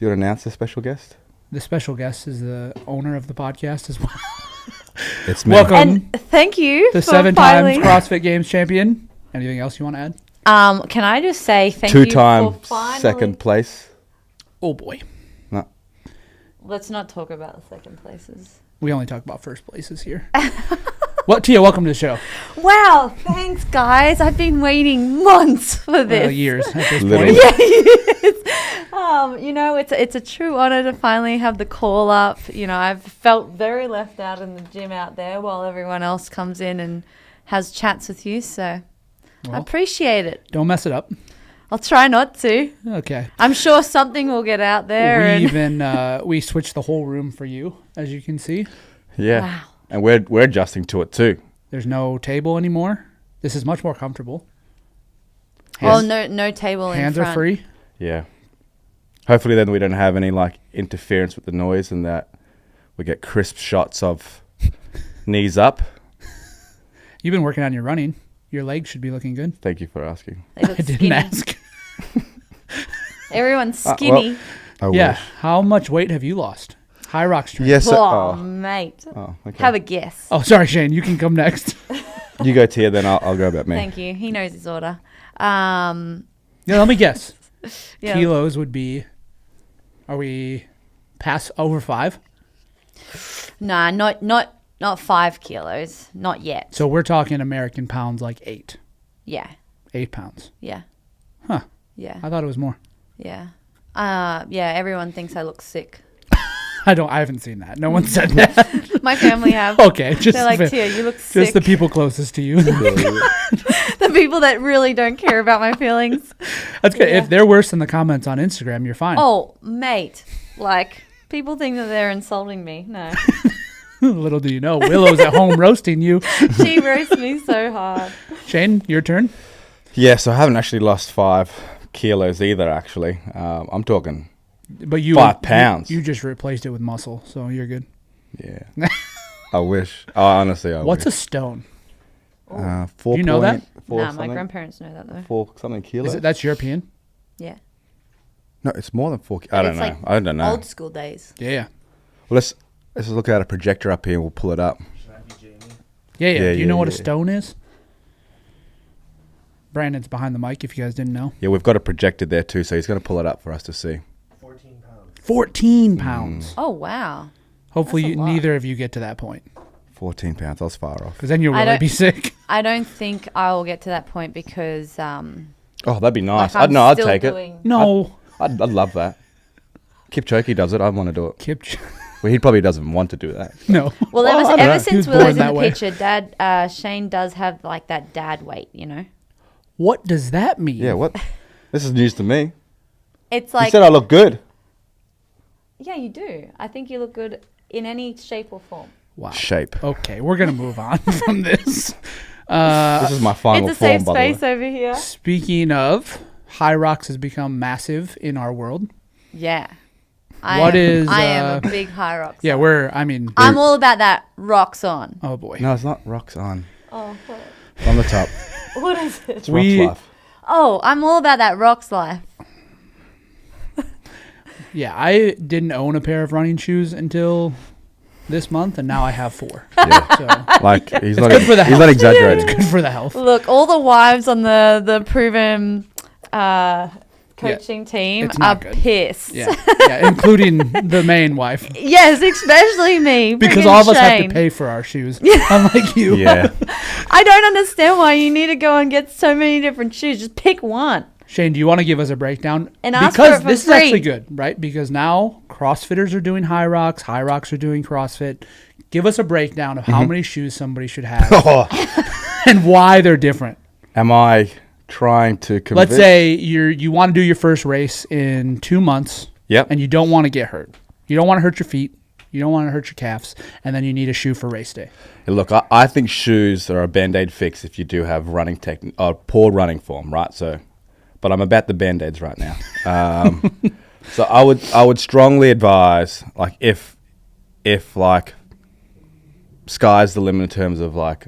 You want to announce the special guest? The special guest is the owner of the podcast as well. It's me. Welcome. And thank you The for 7 finally... times CrossFit Games champion. Anything else you want to add? Can I just say thank you 2-time for finally... second place. Oh boy. No. Let's not talk about the second places. We only talk about first places here. What, Tia, welcome to the show. Wow, thanks guys. I've been waiting months for this. Years at this Literally. point. Yeah, it's a true honor to finally have the call up. You know, I've felt very left out in the gym out there while everyone else comes in and has chats with you. So I appreciate it. Don't mess it up. I'll try not to. Okay. I'm sure something will get out there. We switched the whole room for you, as you can see. Yeah. Wow. And we're adjusting to it too. There's no table anymore. This is much more comfortable. Well, no table in front. Hands are free. Yeah. Hopefully then we don't have any like interference with the noise and that we get crisp shots of knees up. You've been working on your running. Your legs should be looking good. Thank you for asking. They look I didn't skinny. ask. Everyone's skinny. I Yeah. wish. How much weight have you lost? Hyrox training. Yes. Oh, mate. Oh, okay. Have a guess. Oh, sorry, Shane. You can come next. You go Tia, then I'll go about me. Thank you. He knows his order. Yeah, let me guess. Yeah. Kilos would be, are we past over 5? Nah, not 5 kilos. Not yet. So we're talking American pounds, like 8. Yeah. 8 pounds. Yeah. Huh. Yeah. I thought it was more. Yeah. Yeah, everyone thinks I look sick. I haven't seen that. No one said that. My family have. Okay. Just, They're like, Tia, you look sick. just the people closest to you. The people that really don't care about my feelings. That's good. Yeah. If they're worse than the comments on Instagram, you're fine. Oh, mate. Like, people think that they're insulting me. No. Little do you know, Willow's at home roasting you. She roasts me so hard. Shane, your turn. Yeah, so I haven't actually lost 5 kilos either, actually. I'm talking But you 5 pounds. You just replaced it with muscle, so you're good. Yeah. I wish. Oh, honestly, I What's a wish. stone? 4 Do you know that? Nah, my grandparents know that though. 4 something kilos? That's European? Yeah. No, it's more than 4 kilos. I don't It's know. like I don't know. Old school days. Yeah. Well, let's just look at a projector up here and we'll pull it up. Yeah. Yeah, Do you know what a yeah. stone is? Brandon's behind the mic if you guys didn't know. Yeah, we've got a projector there too, so he's going to pull it up for us to see. 14 pounds. Oh, wow. Hopefully That's a lot. neither of you get to that point, 14 pounds. I was far off. because then you'll I really don't- be sick. I don't think I will get to that point because Oh, that'd be nice. like, I'd still take it. doing- No. I'd love that. Kipchoge does it. I want to do it. Kipch. Well, he probably doesn't want to do that. No. Well, I don't know. ever He since was born Willow's in that the way. picture, Dad, Shane does have like that dad weight, you know? What does that mean? Yeah, what? This is news to me. It's You like, said I look good. yeah, you do. I think you look good in any shape or form. Wow. Shape. Okay, we're going to move on from this. This is my final It's a safe form, by the way. space over here. Speaking of, Hyrox has become massive in our world. Yeah. What I am is, a big Hyrox. Yeah, I'm all about that rocks on. oh boy. No, it's not rocks on. Oh, what? It's on the top. What is it? It's rocks life. Oh, I'm all about that rocks life. Yeah, I didn't own a pair of running shoes until this month, and now I have 4. Yeah. So Like, he's not, good for the he's not health. exaggerating. good for the health. Look, all the wives on the Prvn coaching team it's are not good. pissed. Yeah, including the main wife. Yes, especially me. Because friggin' all of us have Shane. to pay for our shoes, unlike you. Yeah. I don't understand why you need to go and get so many different shoes. Just pick one. Shane, do you want to give us a breakdown? And ask because for it for this free. is actually good, right? Because now CrossFitters are doing Hyrox, Hyrox are doing CrossFit. Give us a breakdown of how many shoes somebody should have Oh, and why they're different. am I trying to convince? Let's say you want to do your first race in 2 months, Yep. and you don't want to get hurt. You don't want to hurt your feet. You don't want to hurt your calves, and then you need a shoe for race day. Hey, look, I think shoes are a band-aid fix if you do have running poor running form, right? So, but I'm about the band-aids right now. So I would strongly advise, like, if like sky's the limit in terms of like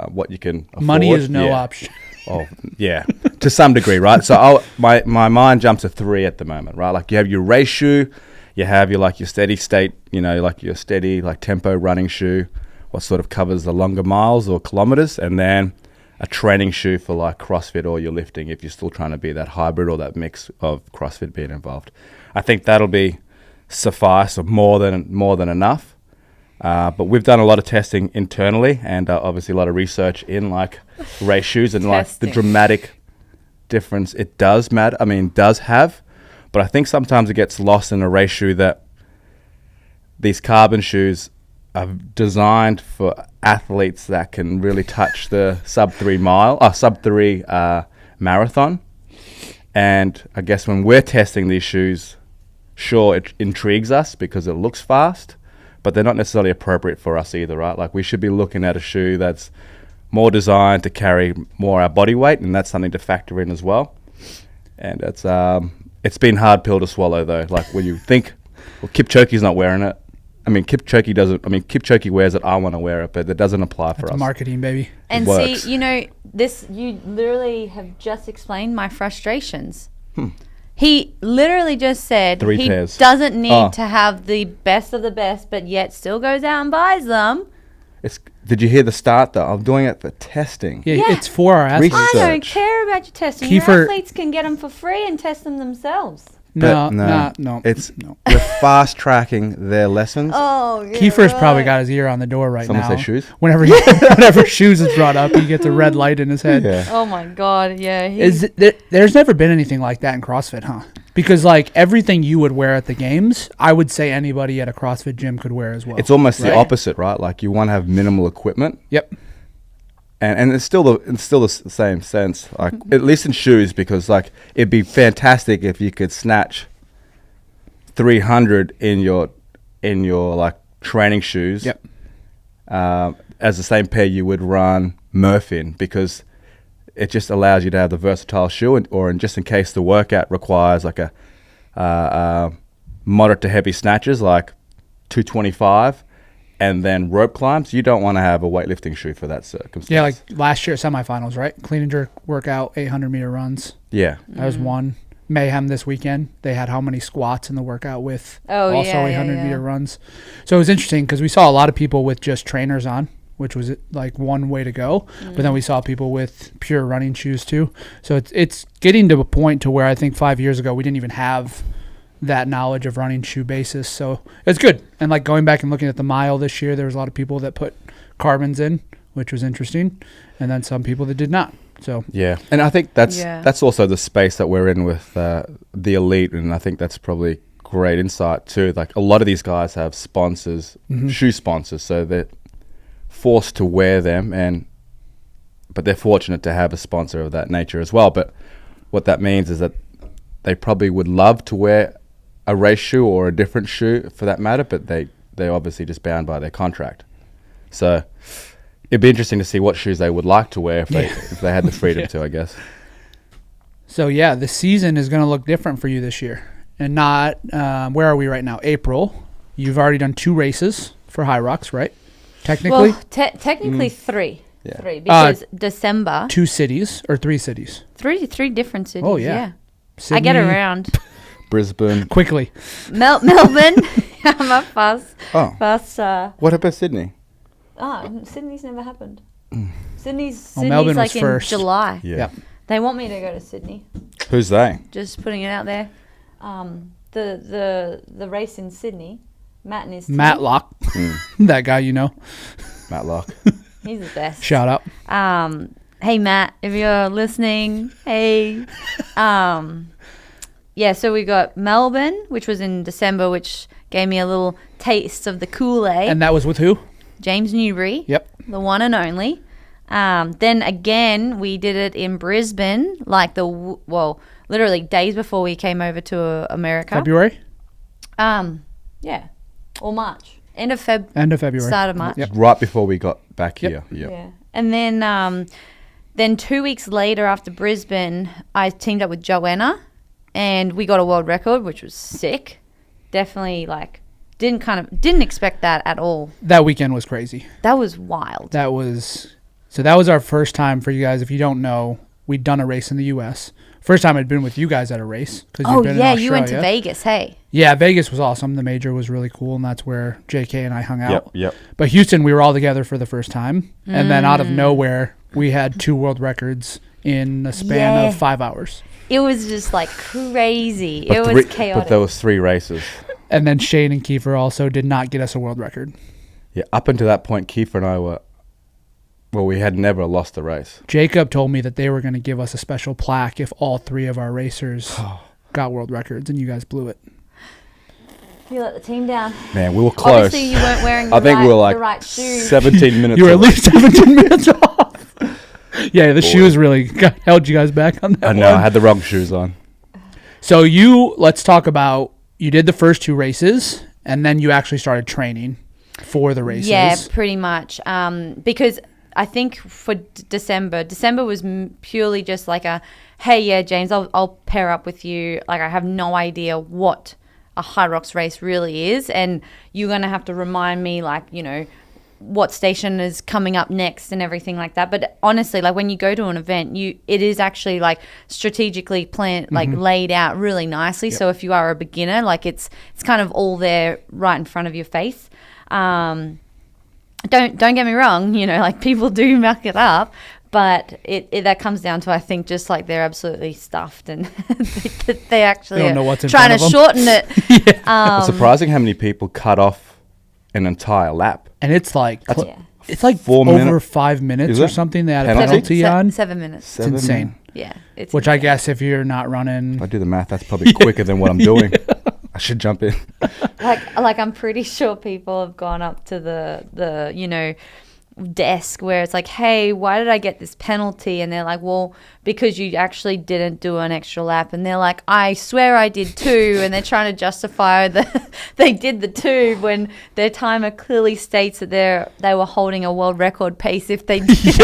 what you can afford. Money is no yeah. option. Oh, yeah, to some degree, right? So my mind jumps to 3 at the moment, right? Like you have your race shoe, you have your steady state, like your steady like tempo running shoe, what sort of covers the longer miles or kilometers, and then a training shoe for like CrossFit or your lifting if you're still trying to be that hybrid or that mix of CrossFit being involved. I think that'll be suffice or more than enough. But we've done a lot of testing internally and obviously a lot of research in like race shoes and like the dramatic difference it does have. But I think sometimes it gets lost in a race shoe that these carbon shoes are designed for athletes that can really touch the sub 3 marathon. And I guess when we're testing these shoes, sure, it intrigues us because it looks fast, but they're not necessarily appropriate for us either, right? Like we should be looking at a shoe that's more designed to carry more our body weight, and that's something to factor in as well. And it's been hard pill to swallow though. Like when you think, well, Kipchoge's not wearing it. Kipchoge wears it. I want to wear it, but it doesn't apply for us. Marketing, baby. And see, you literally have just explained my frustrations. He literally just said he doesn't need to have the best of the best, but yet still goes out and buys them. Did you hear the start though? I'm doing it for testing. Yeah, it's for our athletes. I don't care about your testing. Your athletes can get them for free and test them themselves. No. We're fast tracking their lessons. Oh, yeah, Kiefer's probably got his ear on the door right now. Someone say shoes? Whenever shoes is brought up, he gets a red light in his head. Yeah. Oh my God, yeah. There's never been anything like that in CrossFit, huh? Because like everything you would wear at the games, I would say anybody at a CrossFit gym could wear as well. It's almost the opposite, right? Like you want to have minimal equipment. Yep. And it's still the same sense, like at least in shoes, because like it'd be fantastic if you could snatch 300 in your like training shoes, as the same pair you would run Murph in, because it just allows you to have the versatile shoe, or just in case the workout requires like a moderate to heavy snatches, like 225. And then rope climbs, you don't want to have a weightlifting shoe for that circumstance. Yeah, like last year semifinals, right? Clean and jerk workout, 800-meter runs. Yeah. That was one. Mayhem this weekend. They had how many squats in the workout with 800-meter runs. So it was interesting because we saw a lot of people with just trainers on, which was like one way to go. But then we saw people with pure running shoes too. So it's getting to a point to where I think 5 years ago we didn't even have that knowledge of running shoe basis, so it's good. And like going back and looking at the mile this year, there was a lot of people that put carbons in, which was interesting, and then some people that did not. So yeah, and I think that's also the space that we're in with the elite, and I think that's probably great insight too. Like a lot of these guys have sponsors, shoe sponsors, so they're forced to wear them, but they're fortunate to have a sponsor of that nature as well. But what that means is that they probably would love to wear a race shoe or a different shoe for that matter, but they're obviously just bound by their contract. So it'd be interesting to see what shoes they would like to wear if they had the freedom to, I guess. So yeah, the season is going to look different for you this year, and not where are we right now? April. You've already done 2 races for Hyrox, right? Technically, technically 3. Yeah. 3 because December. 2 cities or 3 cities? 3 different cities. Oh yeah. I get around. Brisbane. Quickly. Melbourne. I'm a fast. What about Sydney? Sydney's never happened. Sydney's Melbourne like was first. In July. Yeah. Yep. They want me to go to Sydney. Who's they? Just putting it out there. The race in Sydney. Matt and his team. Matt Locke. That guy you know. Matt Locke. He's the best. Shout out. Hey Matt, if you're listening, hey. Yeah, so we got Melbourne, which was in December, which gave me a little taste of the Kool-Aid. And that was with who? James Newbury. Yep. The one and only. Then again, we did it in Brisbane, like literally days before we came over to America. February? Yeah. Or March. End of February. Start of March. Yep. Right before we got back here. Yep. Yeah. And then 2 weeks later after Brisbane, I teamed up with Joanna and we got a world record, which was sick. Definitely didn't expect that at all. That weekend was crazy. That was wild. That was our first time, for you guys, if you don't know, we'd done a race in the U.S. First time I'd been with you guys at a race. Oh, yeah, you went to Vegas, hey? Yeah, Vegas was awesome. The major was really cool, and that's where JK and I hung out. Yep. But Houston, we were all together for the first time, and then out of nowhere, we had 2 world records in a span of 5 hours. It was just like crazy. It was chaotic. But there was 3 races. And then Shane and Kiefer also did not get us a world record. Yeah, up until that point, Kiefer and I we had never lost a race. Jacob told me that they were going to give us a special plaque if all 3 of our racers got world records, and you guys blew it. You let the team down. Man, we were close. Obviously, you weren't wearing I think we were like the right shoes. 17 minutes. You were at least 17 minutes off. Yeah, the shoes really held you guys back on that. I know, I had the wrong shoes on. So let's talk about, you did the first 2 races, and then you actually started training for the races. Yeah, pretty much. Because I think for December was purely just like hey, yeah, James, I'll pair up with you. Like, I have no idea what a Hyrox race really is, and you're going to have to remind me, like, you know, what station is coming up next and everything like that. But honestly, like, when you go to an event, it is actually like strategically planned, like laid out really nicely. Yep. So if you are a beginner, like, it's kind of all there right in front of your face. Don't get me wrong, you know, like, people do muck it up, but it that comes down to, I think, just like they're absolutely stuffed, and they actually don't know what's in trying to shorten it. It's surprising how many people cut off an entire lap, and it's like 4 minutes, over 5 minutes or something. They had a penalty on 7 minutes. It's insane. Yeah, it's which insane. I guess if you're not running, if I do the math, that's probably quicker than what I'm doing. I should jump in. like I'm pretty sure people have gone up to the you know, desk where it's like, hey, why did I get this penalty? And they're like, well, because you actually didn't do an extra lap. And they're like, I swear I did 2. And they're trying to justify that they did the 2 when their timer clearly states that they were holding a world record pace if they did.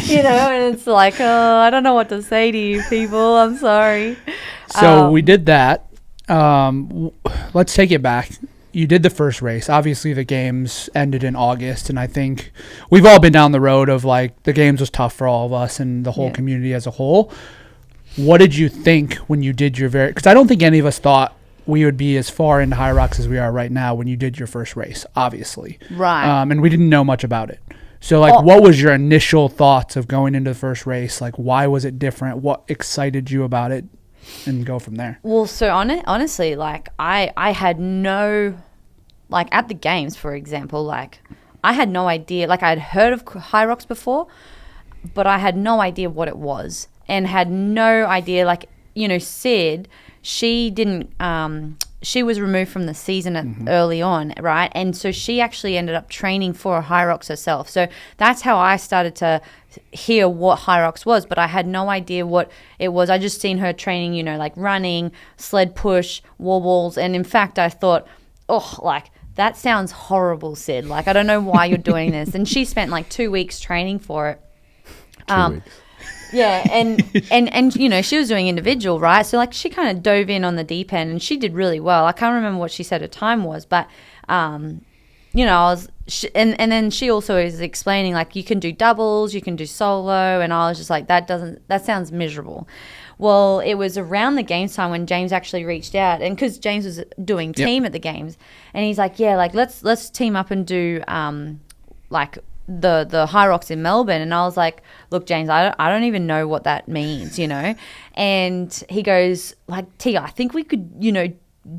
You know, and it's like, oh, I don't know what to say to you people. I'm sorry. So we did that. Let's take it back. You did the first race. Obviously, the games ended in August, and I think we've all been down the road of, like, the games was tough for all of us and the whole community as a whole. What did you think when you did your because I don't think any of us thought we would be as far into Hyrox as we are right now when you did your first race, obviously. Right. And we didn't know much about it. So, like, what was your initial thoughts of going into the first race? Like, why was it different? What excited you about it? And go from there. Well, so honestly, like, I had no, like, at the games, for example, like, I had no idea. Like, I'd heard of Hyrox before, but I had no idea what it was, and had no idea, like, you know, Sid, she didn't, she was removed from the season early on, right? And so she actually ended up training for a Hyrox herself. So that's how I started to hear what Hyrox was, but I had no idea what it was. I just seen her training, you know, like running, sled push, wall balls. And in fact, I thought, oh, like, that sounds horrible, Sid. Like, I don't know why you're doing this. And she spent like 2 weeks training for it. 2 weeks. Yeah, and you know, she was doing individual, right? So, like, she kind of dove in on the deep end, and she did really well. I can't remember what she said her time was, but you know, and then she also is explaining, like, you can do doubles, you can do solo, and I was just like, that sounds miserable. Well, it was around the games time when James actually reached out, and because James was doing team at the games, and he's like, yeah, like, let's team up and do like the Hyrox in Melbourne. And I was like, look, James, I don't even know what that means, you know. And he goes, like, Tia, I think we could, you know,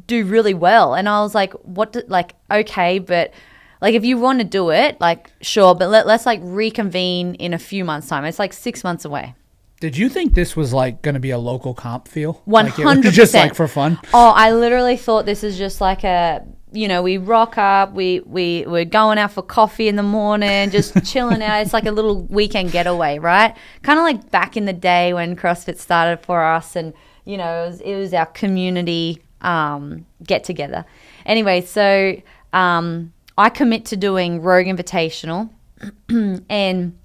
do really well. And I was like, okay, but, like, if you want to do it, like, sure, but let's like reconvene in a few months' time. It's like 6 months away. Did you think this was, like, going to be a local comp feel? 100%. Just, like, for fun? Oh, I literally thought this is just like a, you know, we rock up, we're going out for coffee in the morning, just chilling out. It's like a little weekend getaway, right? Kind of like back in the day when CrossFit started for us, and, you know, it was our community get together. Anyway, so I commit to doing Rogue Invitational, and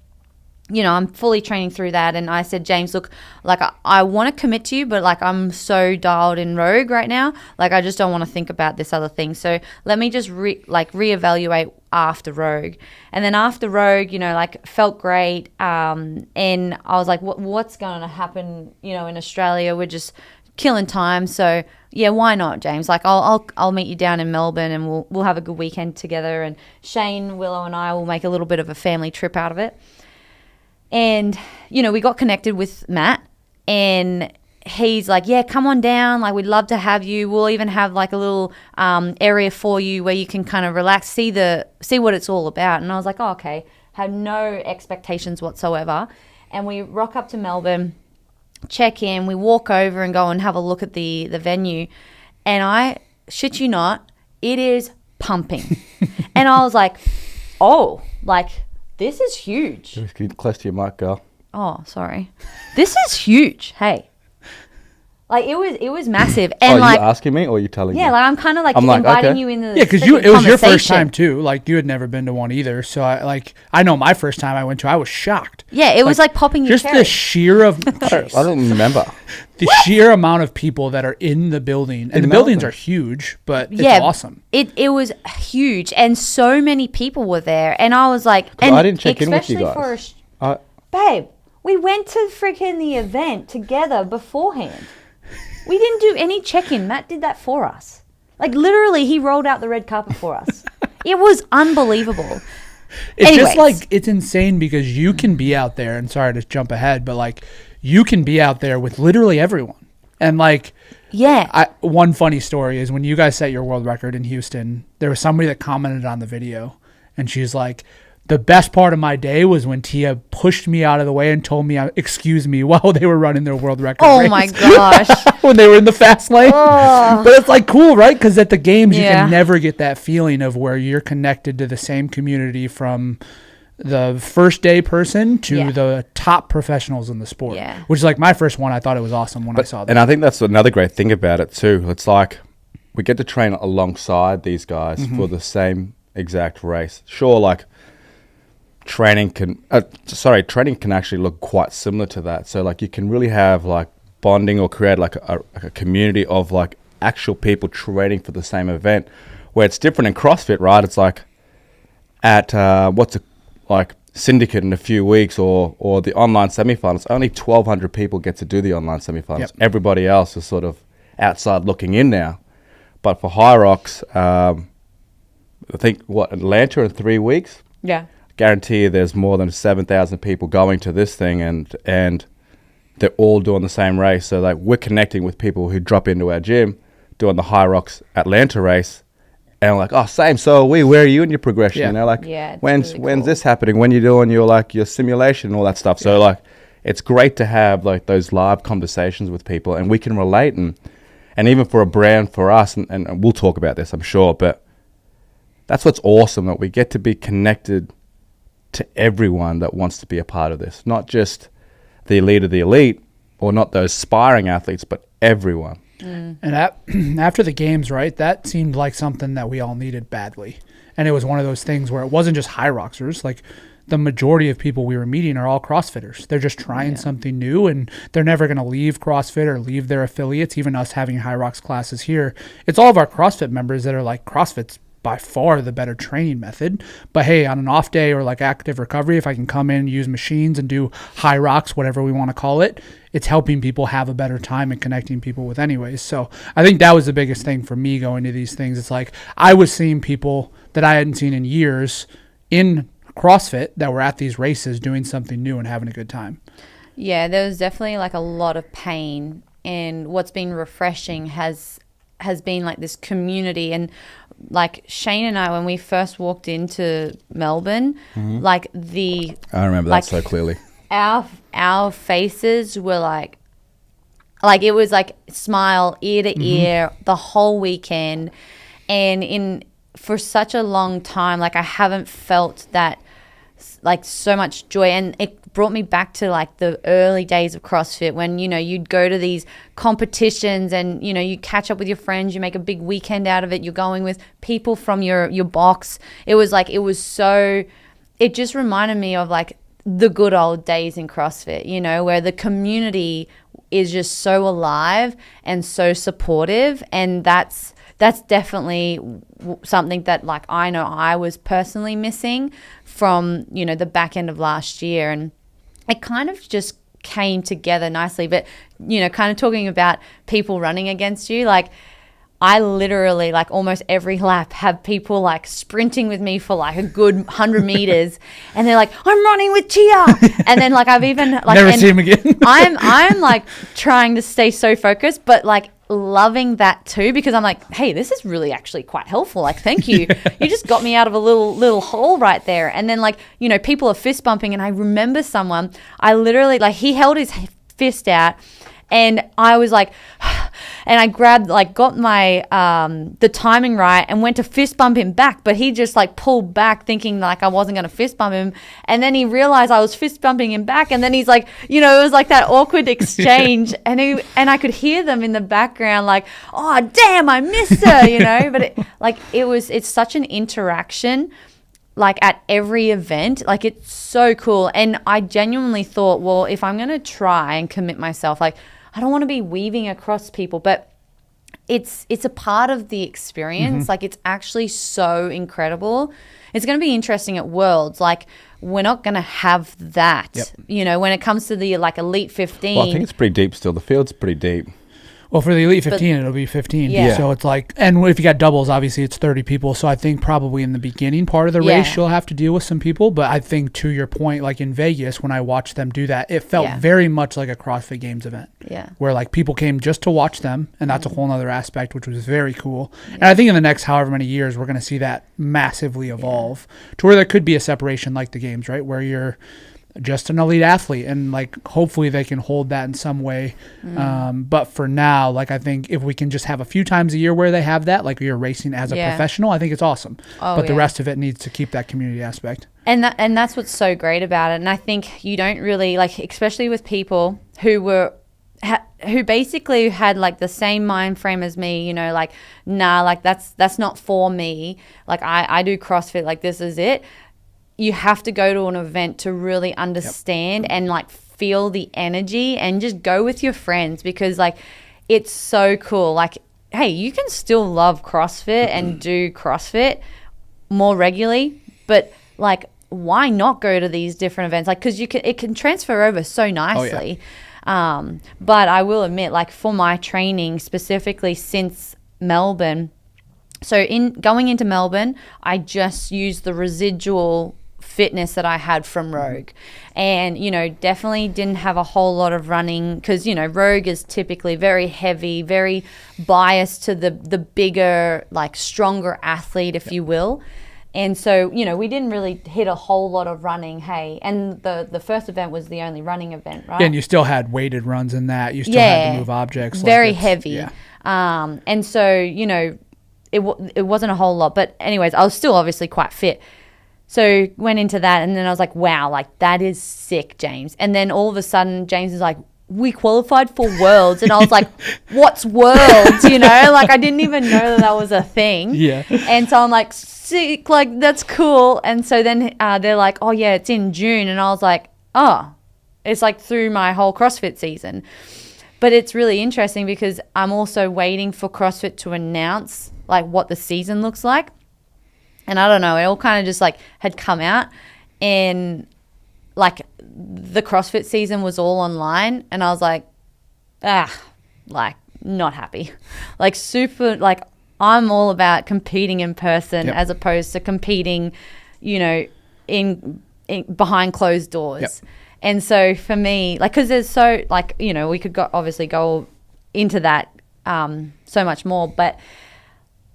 I'm fully training through that. And I said, James, look, like I want to commit to you, but like I'm so dialed in Rogue right now. Like I just don't want to think about this other thing. So let me just reevaluate after Rogue. And then after Rogue, like felt great. And I was like, what's going to happen, in Australia? We're just killing time. So yeah, why not, James? Like I'll meet you down in Melbourne and we'll have a good weekend together. And Shane, Willow and I will make a little bit of a family trip out of it. And, we got connected with Matt and he's like, yeah, come on down. Like, we'd love to have you. We'll even have like a little area for you where you can kind of relax, see what it's all about. And I was like, oh, okay. Had no expectations whatsoever. And we rock up to Melbourne, check in, we walk over and go and have a look at the venue. And I shit you not, it is pumping. And I was like, oh, like, this is huge. Get close to your mic, girl. Oh, sorry. This is huge. Hey. Like it was massive. And are you asking me or are you telling me? Yeah, like I'm kind of like inviting you in the because it was your first time too. Like you had never been to one either. So I know my first time I went to, I was shocked. Yeah, it was like popping your cherry. The sheer of I don't remember. The sheer amount of people that are in the building. And the buildings are huge, but it's awesome. It was huge and so many people were there and I was like, and I didn't check in with you guys. Babe, we went to freaking the event together beforehand. We didn't do any check-in. Matt did that for us. Like, literally, he rolled out the red carpet for us. It was unbelievable. It's just like, it's insane because you can be out there, and sorry to jump ahead, but like, you can be out there with literally everyone. And like, yeah. One funny story is when you guys set your world record in Houston, there was somebody that commented on the video, and she's like, the best part of my day was when Tia pushed me out of the way and told me, excuse me, while they were running their world record race. Oh, my gosh. When they were in the fast lane. Oh. But it's like cool, right? Because at the games, you can never get that feeling of where you're connected to the same community from the first day person to the top professionals in the sport. Yeah. Which is like my first one. I thought it was awesome when I saw that. And I think that's another great thing about it too. It's like we get to train alongside these guys for the same exact race. Sure, like, training can actually look quite similar to that. So like you can really have like bonding or create like a community of like actual people training for the same event, where it's different in CrossFit, right? It's like at like Syndicate in a few weeks or the online semifinals, only 1,200 people get to do the online semifinals. Yep. Everybody else is sort of outside looking in now. But for Hyrox, I think Atlanta in 3 weeks? Yeah. Guarantee you there's more than 7,000 people going to this thing and they're all doing the same race. So like we're connecting with people who drop into our gym doing the Hyrox Atlanta race and like, oh, same, so are we. Where are you in your progression? When's this happening? When you're doing your simulation and all that stuff. So like it's great to have like those live conversations with people and we can relate and even for a brand for us and we'll talk about this I'm sure, but that's what's awesome, that we get to be connected to everyone that wants to be a part of this, not just the elite of the elite or not those aspiring athletes, but everyone. And after the games, right, that seemed like something that we all needed badly. And it was one of those things where it wasn't just Hyroxers. Like the majority of people we were meeting are all CrossFitters. They're just trying something new and they're never going to leave CrossFit or leave their affiliates. Even us having Hyrox classes here, it's all of our CrossFit members that are like, CrossFit's by far the better training method. But hey, on an off day or like active recovery, if I can come in, use machines and do Hyrox, whatever we want to call it, it's helping people have a better time and connecting people with anyways. So I think that was the biggest thing for me going to these things. It's like I was seeing people that I hadn't seen in years in CrossFit that were at these races doing something new and having a good time. Yeah, there was definitely like a lot of pain, and what's been refreshing has been like this community. And like Shane and I, when we first walked into Melbourne, like I remember that so clearly. Our faces were like it was like smile ear to ear the whole weekend, and for such a long time, like I haven't felt that like so much joy. And it brought me back to like the early days of CrossFit when, you'd go to these competitions and, you catch up with your friends, you make a big weekend out of it. You're going with people from your box. It was just reminded me of like the good old days in CrossFit, you know, where the community is just so alive and so supportive. And that's definitely something that, like, I know I was personally missing from, you know, the back end of last year. And it kind of just came together nicely. But, you know, kind of talking about people running against you, like, I literally, like, almost every lap have people, like, sprinting with me for, like, a good 100 meters. And they're like, I'm running with Chia. And then, like, I've even, like, never see him again. I'm, like, trying to stay so focused, but, like, loving that too, because I'm like, hey, this is really actually quite helpful. Like, thank you. You just got me out of a little hole right there. And then, like, you know, people are fist bumping. And I remember someone, I literally, like, he held his fist out. And I was like, and I grabbed, like, got my, the timing right and went to fist bump him back. But he just, like, pulled back thinking, like, I wasn't going to fist bump him. And then he realized I was fist bumping him back. And then he's like, you know, it was like that awkward exchange. And I could hear them in the background, like, oh, damn, I missed her, you know. But it's such an interaction, like, at every event. Like, it's so cool. And I genuinely thought, well, if I'm going to try and commit myself, like, I don't want to be weaving across people, but it's a part of the experience. Like, it's actually so incredible. It's going to be interesting at Worlds. Like, we're not going to have that, you know, when it comes to the, like, Elite 15. Well, I think it's pretty deep still. The field's pretty deep. Well, for the Elite 15, it'll be 15. Yeah. So it's like, and if you got doubles, obviously it's 30 people. So I think probably in the beginning part of the race, you'll have to deal with some people. But I think, to your point, like in Vegas, when I watched them do that, it felt very much like a CrossFit Games event. Yeah. Where, like, people came just to watch them. And that's a whole other aspect, which was very cool. Yeah. And I think in the next however many years, we're going to see that massively evolve to where there could be a separation like the Games, right? Where you're just an elite athlete, and, like, hopefully they can hold that in some way. But for now, like, I think if we can just have a few times a year where they have that, like, you're racing as a professional, I think it's awesome. But the rest of it needs to keep that community aspect. And that's what's so great about it. And I think you don't really, like, especially with people who basically had, like, the same mind frame as me, you know, like, nah, like, that's not for me. Like, I do CrossFit, like, this is it. You have to go to an event to really understand and, like, feel the energy, and just go with your friends, because, like, it's so cool. Like, hey, you can still love CrossFit and do CrossFit more regularly, but, like, why not go to these different events? Like, because it can transfer over so nicely. But I will admit, like, for my training specifically since Melbourne, so in going into Melbourne, I just used the residual fitness that I had from Rogue, and, you know, definitely didn't have a whole lot of running, because, you know, Rogue is typically very heavy, very biased to the bigger, like, stronger athlete, if you will. And so, you know, we didn't really hit a whole lot of running, and the first event was the only running event, right? Yeah, and you still had weighted runs in that. You still had to move objects. Very heavy. And so, you know, it wasn't a whole lot. But anyways, I was still obviously quite fit. So went into that, and then I was like, wow, like, that is sick, James. And then all of a sudden, James is like, we qualified for Worlds. And I was like, what's Worlds? You know, like, I didn't even know that was a thing. Yeah. And so I'm like, sick, like, that's cool. And so then they're like, oh, yeah, it's in June. And I was like, oh, it's like through my whole CrossFit season. But it's really interesting, because I'm also waiting for CrossFit to announce, like, what the season looks like. And I don't know, it all kind of just, like, had come out, and, like, the CrossFit season was all online, and I was like, like, not happy. Like, super, like, I'm all about competing in person as opposed to competing, you know, in behind closed doors. And so for me, like, because there's so, like, you know, we could obviously go into that so much more, but,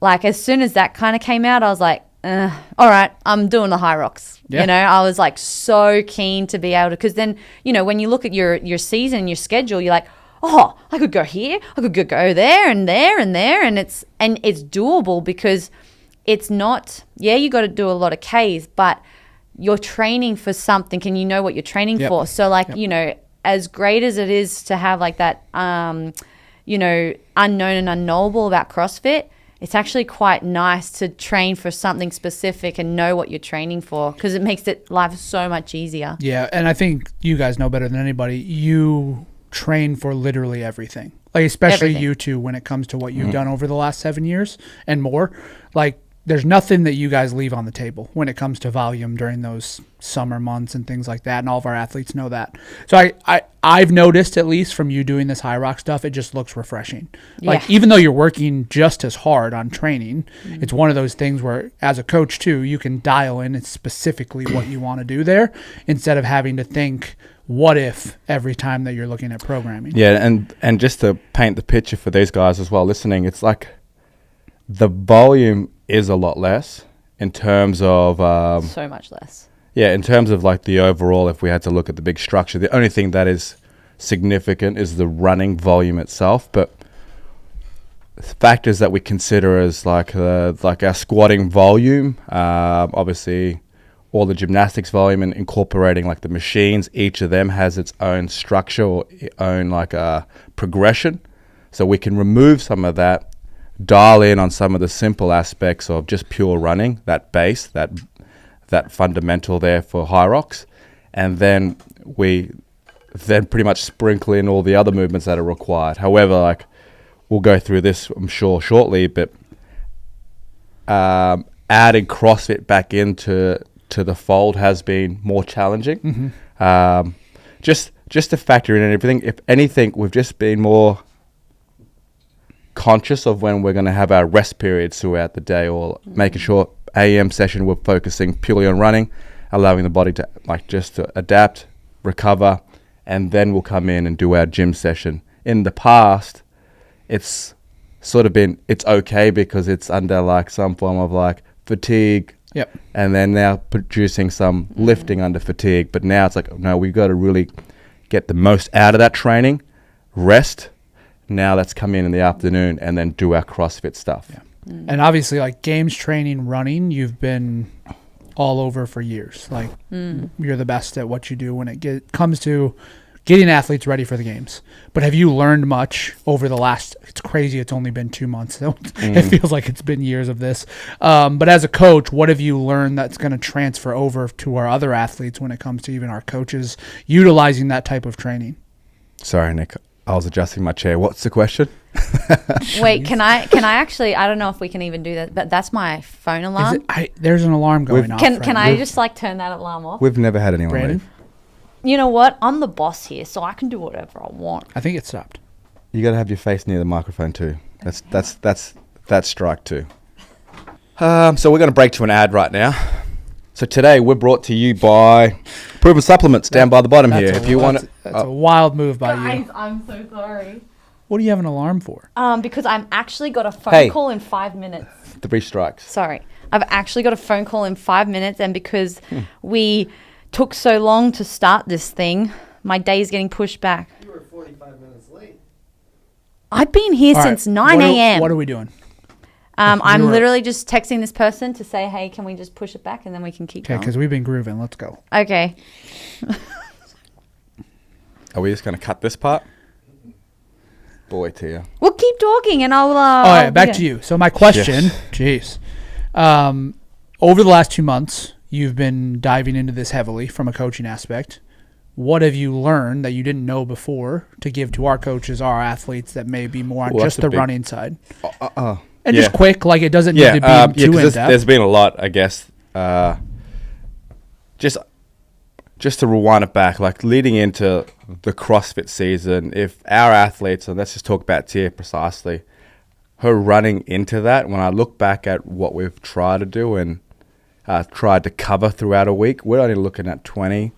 like, as soon as that kind of came out, I was like, all right, I'm doing the Hyrox. You know, I was, like, so keen to be able to, because then, you know, when you look at your season, your schedule, you're like, oh, I could go here, I could go there and there and there, and it's doable, because it's not, you got to do a lot of Ks, but you're training for something, and you know what you're training for. So, like, you know, as great as it is to have, like, that, you know, unknown and unknowable about CrossFit, it's actually quite nice to train for something specific and know what you're training for, because it makes life so much easier. Yeah, and I think you guys know better than anybody. You train for literally everything. Like, especially you two, when it comes to what you've done over the last 7 years and more. Like, there's nothing that you guys leave on the table when it comes to volume during those summer months and things like that, and all of our athletes know that. So I've noticed, at least from you doing this Hyrox stuff, it just looks refreshing. Like, even though you're working just as hard on training, it's one of those things where, as a coach too, you can dial in specifically what you want to do there, instead of having to think, what if, every time that you're looking at programming. Yeah, and just to paint the picture for these guys as well listening, it's like the volume is a lot less in terms of so much less. Yeah, in terms of like the overall, if we had to look at the big structure, the only thing that is significant is the running volume itself. But factors that we consider as like our squatting volume, obviously all the gymnastics volume, and incorporating like the machines, each of them has its own structure or own like progression. So we can remove some of that, dial in on some of the simple aspects of just pure running, that base, that fundamental there for Hyrox, and then we pretty much sprinkle in all the other movements that are required. However, like, we'll go through this, I'm sure, shortly, but adding CrossFit back into the fold has been more challenging. Just to factor in everything. If anything, we've just been more conscious of when we're going to have our rest periods throughout the day, or making sure AM session we're focusing purely on running, allowing the body to just to adapt, recover, and then we'll come in and do our gym session. In the past, it's sort of been, it's okay because it's under like some form of like fatigue, and then now producing some lifting under fatigue. But now it's like, no, we've got to really get the most out of that training, rest. Now let's come in the afternoon and then do our CrossFit stuff. And obviously, like, games training, running, you've been all over for years. Like, you're the best at what you do when it comes to getting athletes ready for the games. But have you learned much over the last, it's crazy, it's only been 2 months. So it feels like it's been years of this. But as a coach, what have you learned that's going to transfer over to our other athletes when it comes to even our coaches utilizing that type of training? Sorry, Nick. I was adjusting my chair. What's the question? Wait, can I actually, I don't know if we can even do that, but that's my phone alarm. There's an alarm going off. Can I just like turn that alarm off? We've never had anyone leave. You know what? I'm the boss here, so I can do whatever I want. I think it stopped. You got to have your face near the microphone too. That's strike two. So we're going to break to an ad right now. So today we're brought to you by Prvn Supplements down by the bottom here. If you want, that's a wild move by guys, you. I'm so sorry. What do you have an alarm for? Because I'm actually got a phone call in 5 minutes. 3 strikes. Sorry, I've actually got a phone call in 5 minutes, and because we took so long to start this thing, my day is getting pushed back. You were 45 minutes late. I've been here since 9 a.m. What are we doing? I'm literally just texting this person to say, hey, can we just push it back, and then we can keep going. Okay, because we've been grooving. Let's go. Okay. Are we just going to cut this part? Boy, Tia. We'll keep talking, and I'll... all right, back to you. So my question, jeez. Over the last 2 months, you've been diving into this heavily from a coaching aspect. What have you learned that you didn't know before to give to our coaches, our athletes, that may be more on just the running side? And just quick, like, it doesn't need to be too in-depth. There's been a lot, I guess. Just to rewind it back, like leading into the CrossFit season, if our athletes, and let's just talk about Tia precisely, her running into that, when I look back at what we've tried to do and tried to cover throughout a week, we're only looking at 20,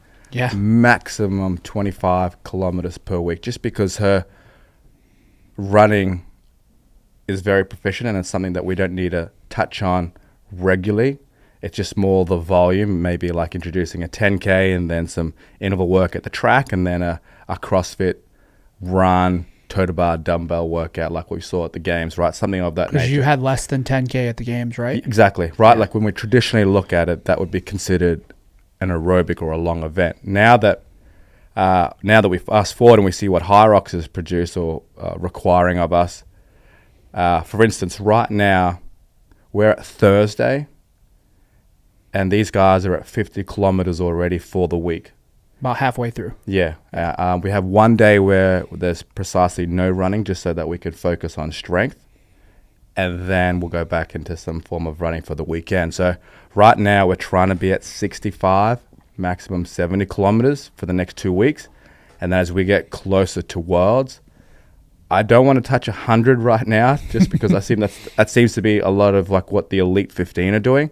maximum 25 kilometers per week, just because her running is very proficient, and it's something that we don't need to touch on regularly. It's just more the volume, maybe like introducing a 10K and then some interval work at the track, and then a CrossFit run, toe to bar, dumbbell workout like we saw at the games, right? Something of that nature. Because you had less than 10K at the games, right? Exactly, right? Yeah. Like when we traditionally look at it, that would be considered an aerobic or a long event. Now that we fast forward and we see what Hyrox has produced or requiring of us, For instance, right now, we're at Thursday, and these guys are at 50 kilometers already for the week. About halfway through. Yeah. We have one day where there's precisely no running, just so that we can focus on strength. And then we'll go back into some form of running for the weekend. So right now we're trying to be at 65, maximum 70 kilometers for the next 2 weeks. And as we get closer to Worlds, I don't want to touch 100 right now, just because that seems to be a lot of like what the Elite 15 are doing.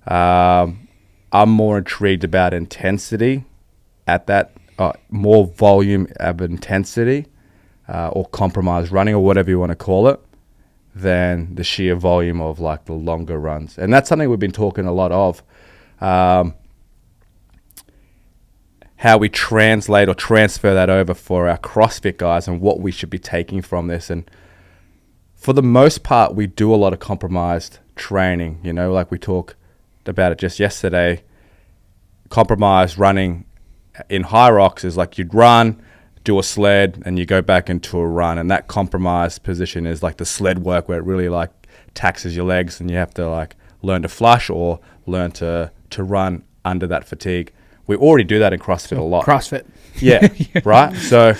I'm more intrigued about intensity at that, more volume of intensity, or compromised running, or whatever you want to call it, than the sheer volume of like the longer runs. And that's something we've been talking a lot of, how we translate or transfer that over for our CrossFit guys and what we should be taking from this. And for the most part, we do a lot of compromised training, like we talked about it just yesterday. Compromised running in Hyrox is like you'd run, do a sled, and you go back into a run. And that compromised position is like the sled work, where it really like taxes your legs, and you have to like learn to flush or learn to run under that fatigue. We already do that in CrossFit a lot. CrossFit. Yeah, right? So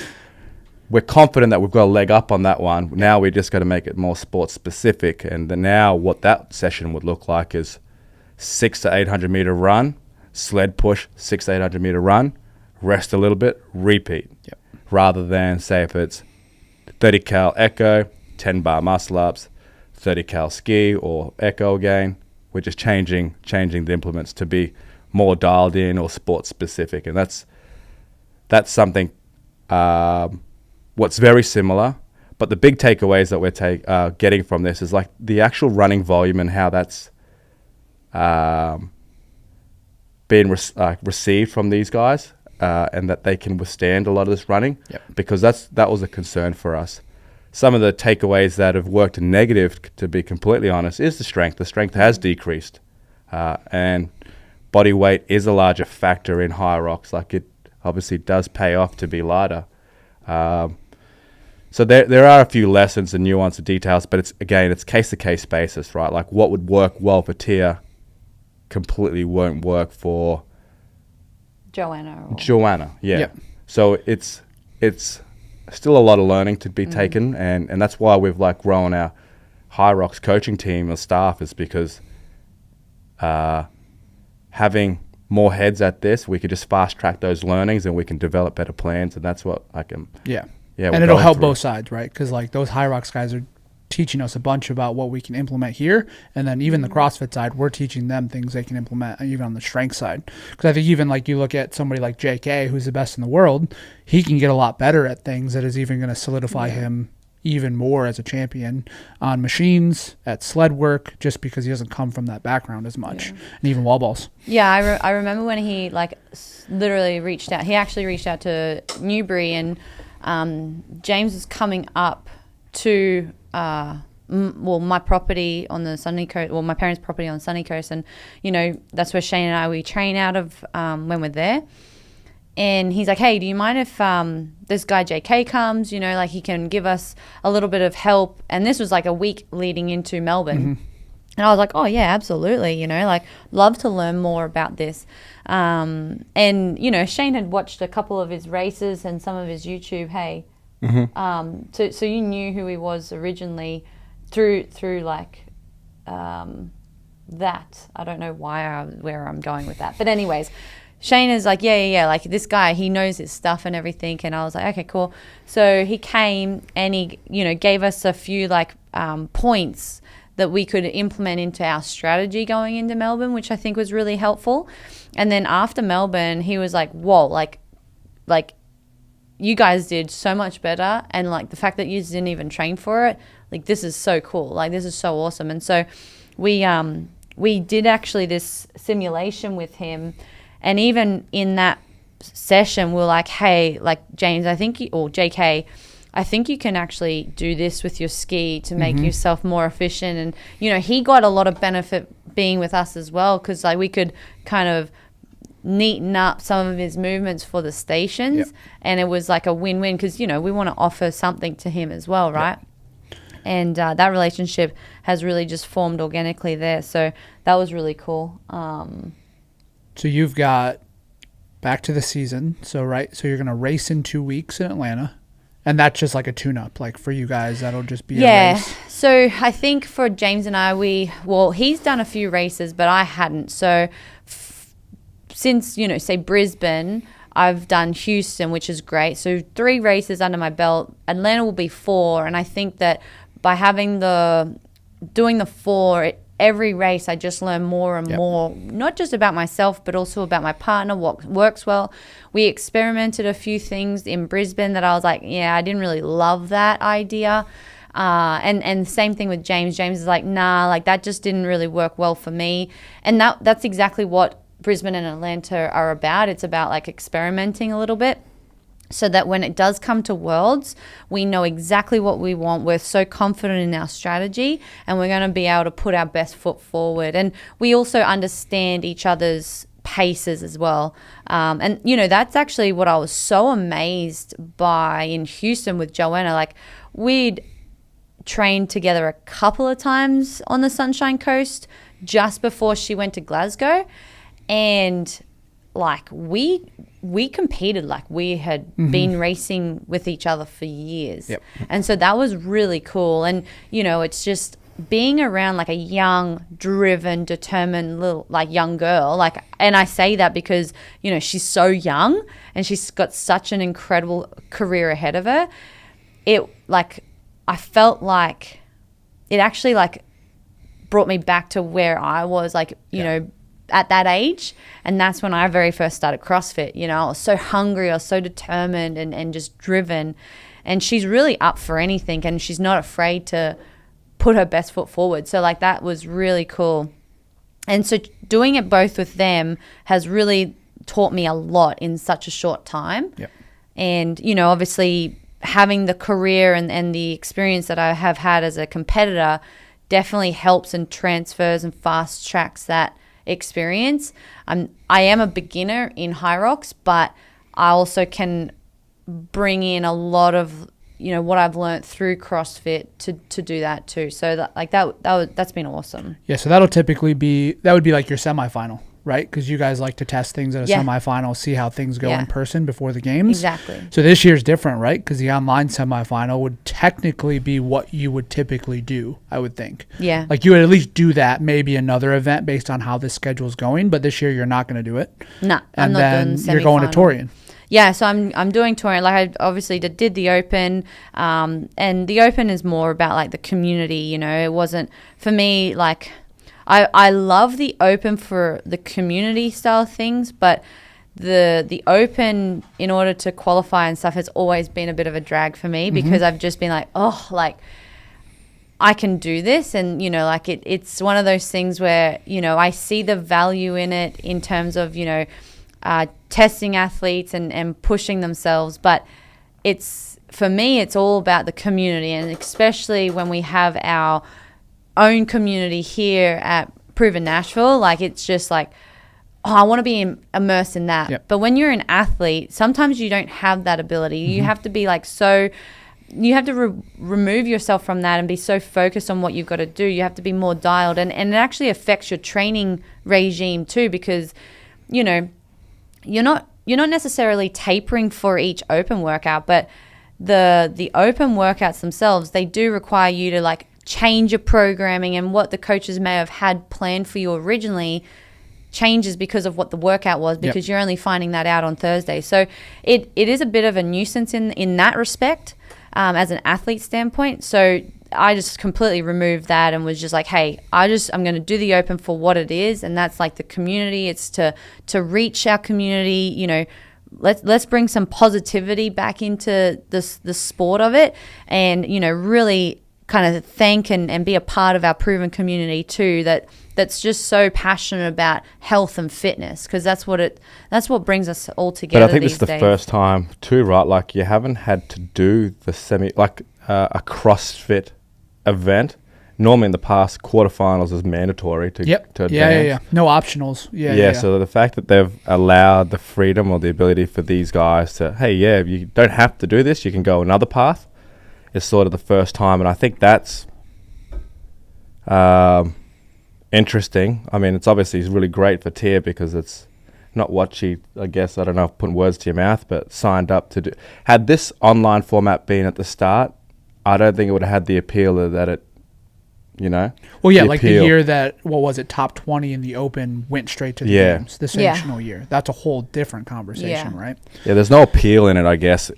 we're confident that we've got a leg up on that one. Now we just got to make it more sports specific. And now what that session would look like is 600 to 800 meter run, sled push, 600 to 800 meter run, rest a little bit, repeat. Yep. Rather than, say, if it's 30 cal echo, 10 bar muscle ups, 30 cal ski or echo again, we're just changing the implements to be more dialed in or sports specific. And that's something what's very similar. But the big takeaways that we're getting from this is like the actual running volume and how that's being received from these guys, and that they can withstand a lot of this running. Yep. Because that was a concern for us. Some of the takeaways that have worked negative, to be completely honest, is the strength. The strength has decreased, and body weight is a larger factor in Hyrox. Like, it obviously does pay off to be lighter. So there are a few lessons and nuance and details, but it's case-to-case basis, right? Like, what would work well for Tia completely won't work for Joanna, yeah. Yep. So it's still a lot of learning to be taken, and that's why we've like grown our Hyrox coaching team and staff, is because having more heads at this, we could just fast track those learnings and we can develop better plans, and that's what I can. Yeah, and it'll help both sides, right? Because like those Hyrox guys are teaching us a bunch about what we can implement here, and then even the CrossFit side, we're teaching them things they can implement even on the strength side. Because I think even like you look at somebody like JK, who's the best in the world, he can get a lot better at things that is even going to solidify him even more as a champion on machines, at sled work, just because he doesn't come from that background as much, and even wall balls. Yeah, I remember when he like literally reached out. He actually reached out to Newbury, and James was coming up to my property on the Sunny Coast, my parents' property on Sunny Coast, and that's where Shane and we train out of when we're there. And he's like, hey, do you mind if this guy JK comes? Like, he can give us a little bit of help. And this was like a week leading into Melbourne. And I was like, oh yeah, absolutely. Like, love to learn more about this. And Shane had watched a couple of his races and some of his YouTube. Hey. So you knew who he was originally through like that. I don't know where I'm going with that, but anyways, Shane is like, yeah, like this guy, he knows his stuff and everything. And I was like, okay, cool. So he came and he gave us a few like points that we could implement into our strategy going into Melbourne, which I think was really helpful. And then after Melbourne, he was like, whoa, like you guys did so much better, and like the fact that you didn't even train for it, like this is so cool, like this is so awesome. And so we did actually this simulation with him, and even in that session we're like, hey, like James, I think or JK, I think you can actually do this with your ski to make yourself more efficient. And he got a lot of benefit being with us as well, because like we could kind of neaten up some of his movements for the stations. And it was like a win-win, because we want to offer something to him as well, right? And that relationship has really just formed organically there. So that was really cool. So you've got back to the season. So you're going to race in 2 weeks in Atlanta. And that's just like a tune-up, like for you guys, that'll just be a race. So I think for James and I, he's done a few races, but I hadn't. So since, say Brisbane, I've done Houston, which is great. So 3 races under my belt. Atlanta will be 4. And I think that by doing the 4, every race I just learn more and more, not just about myself, but also about my partner, what works well. We experimented a few things in Brisbane that I was like, I didn't really love that idea. And same thing with James. James is like, nah, like that just didn't really work well for me. And that's exactly what Brisbane and Atlanta are about. It's about like experimenting a little bit, so that when it does come to Worlds, we know exactly what we want. We're so confident in our strategy, and we're going to be able to put our best foot forward. And we also understand each other's paces as well. And, that's actually what I was so amazed by in Houston with Joanna. Like, we'd trained together a couple of times on the Sunshine Coast just before she went to Glasgow. And like we competed like we had been racing with each other for years. Yep. And so that was really cool. And, it's just being around like a young, driven, determined little like young girl. Like, and I say that because, she's so young and she's got such an incredible career ahead of her. I felt like it actually like brought me back to where I was like, at that age. And that's when I very first started CrossFit. I was so hungry, I was so determined and just driven. And she's really up for anything, and she's not afraid to put her best foot forward. So like that was really cool. And so doing it both with them has really taught me a lot in such a short time. Yep. And, obviously having the career and the experience that I have had as a competitor definitely helps and transfers and fast tracks that experience. I am a beginner in Hyrox, but I also can bring in a lot of what I've learned through CrossFit to do that too. So that's been awesome. Yeah, so that'll typically be like your semifinal, right? Because you guys like to test things at a semifinal, see how things go in person before the games. Exactly. So this year's different, right? Because the online semifinal would technically be what you would typically do, I would think. Yeah. Like you would at least do that, maybe another event based on how the schedule's going. But this year you're not going to do it. No, I'm not doing the semifinal. You're going to Torian. Yeah, so I'm doing Torian. Like I obviously did the Open, and the Open is more about like the community. It wasn't for me like. I love the Open for the community style things, but the Open in order to qualify and stuff has always been a bit of a drag for me because I've just been like, like I can do this. And, like it's one of those things where, I see the value in it in terms of, testing athletes and pushing themselves. But for me, it's all about the community, and especially when we have our own community here at Prvn Nashville, like it's just like, I want to be immersed in that. Yep. But when you're an athlete, sometimes you don't have that ability. You have to be like you have to remove yourself from that and be so focused on what you've got to do. You have to be more dialed, and it actually affects your training regime too, because you're not necessarily tapering for each open workout, but the open workouts themselves, they do require you to like change your programming, and what the coaches may have had planned for you originally changes because of what the workout was, because you're only finding that out on Thursday. So it is a bit of a nuisance in that respect, as an athlete standpoint. So I just completely removed that and was just like, hey, I'm going to do the Open for what it is, and that's like the community. It's to reach our community. Let's bring some positivity back into the sport of it, and really kind of thank and be a part of our Prvn community too, that's just so passionate about health and fitness, because that's what brings us all together. But I think this is the first time too, right? Like you haven't had to do the a CrossFit event. Normally in the past, quarterfinals is mandatory to advance. Yeah. No optionals. Yeah. So the fact that they've allowed the freedom or the ability for these guys to, hey, you don't have to do this. You can go another path. is sort of the first time, and I think that's interesting. I mean, it's obviously really great for Tia because it's not what she, I guess, I don't know if putting words to your mouth, but signed up to do. Had this online format been at the start, I don't think it would have had the appeal that it, you know. Well, yeah, like appeal. The year that, what was it, top 20 in the Open went straight to the games, the sanctional year. That's a whole different conversation, right? Yeah, there's no appeal in it, I guess,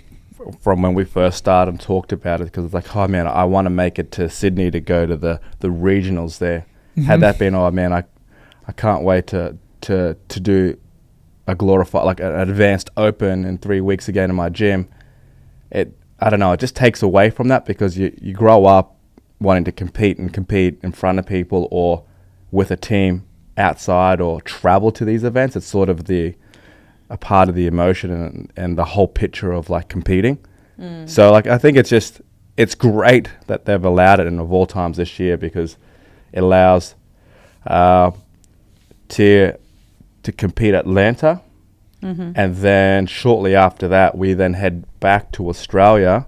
from when we first started and talked about it, because it's like, oh man, I want to make it to Sydney to go to the regionals there. Had that been, oh man, I can't wait to do a glorified, like an advanced Open in 3 weeks again in my gym. I don't know, it just takes away from that, because you grow up wanting to compete in front of people or with a team outside or travel to these events. It's sort of a part of the emotion and the whole picture of like competing. So like I think it's great that they've allowed it, and of all times this year, because it allows Tia to compete at Atlanta, and then shortly after that we then head back to Australia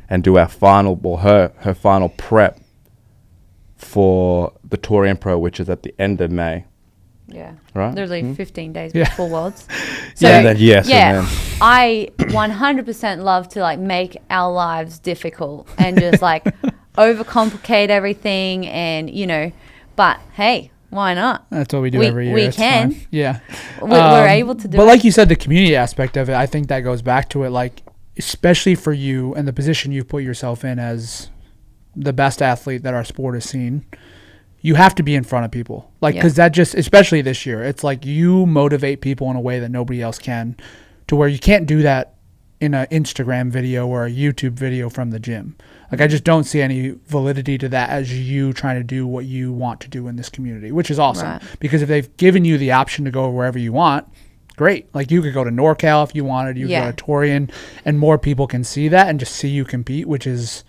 and do our final, or her final prep for the Torian Pro, which is at the end of May. Yeah. Right? Literally 15 days before Worlds. So, I 100% love to like make our lives difficult and just like overcomplicate everything, and you know, but hey, why not? That's what we do every year. We can. Fine. Yeah. We're able to do it. But like you said, the community aspect of it, I think that goes back to it, like, especially for you and the position you've put yourself in as the best athlete that our sport has seen. You have to be in front of people. Like, because that just, especially this year, it's like you motivate people in a way that nobody else can, to where you can't do that in an Instagram video or a YouTube video from the gym. Like, I just don't see any validity to that as you trying to do what you want to do in this community, which is awesome. Right. Because if they've given you the option to go wherever you want, great. Like, you could go to NorCal if you wanted. You could go to Torian, and more people can see that and just see you compete, which is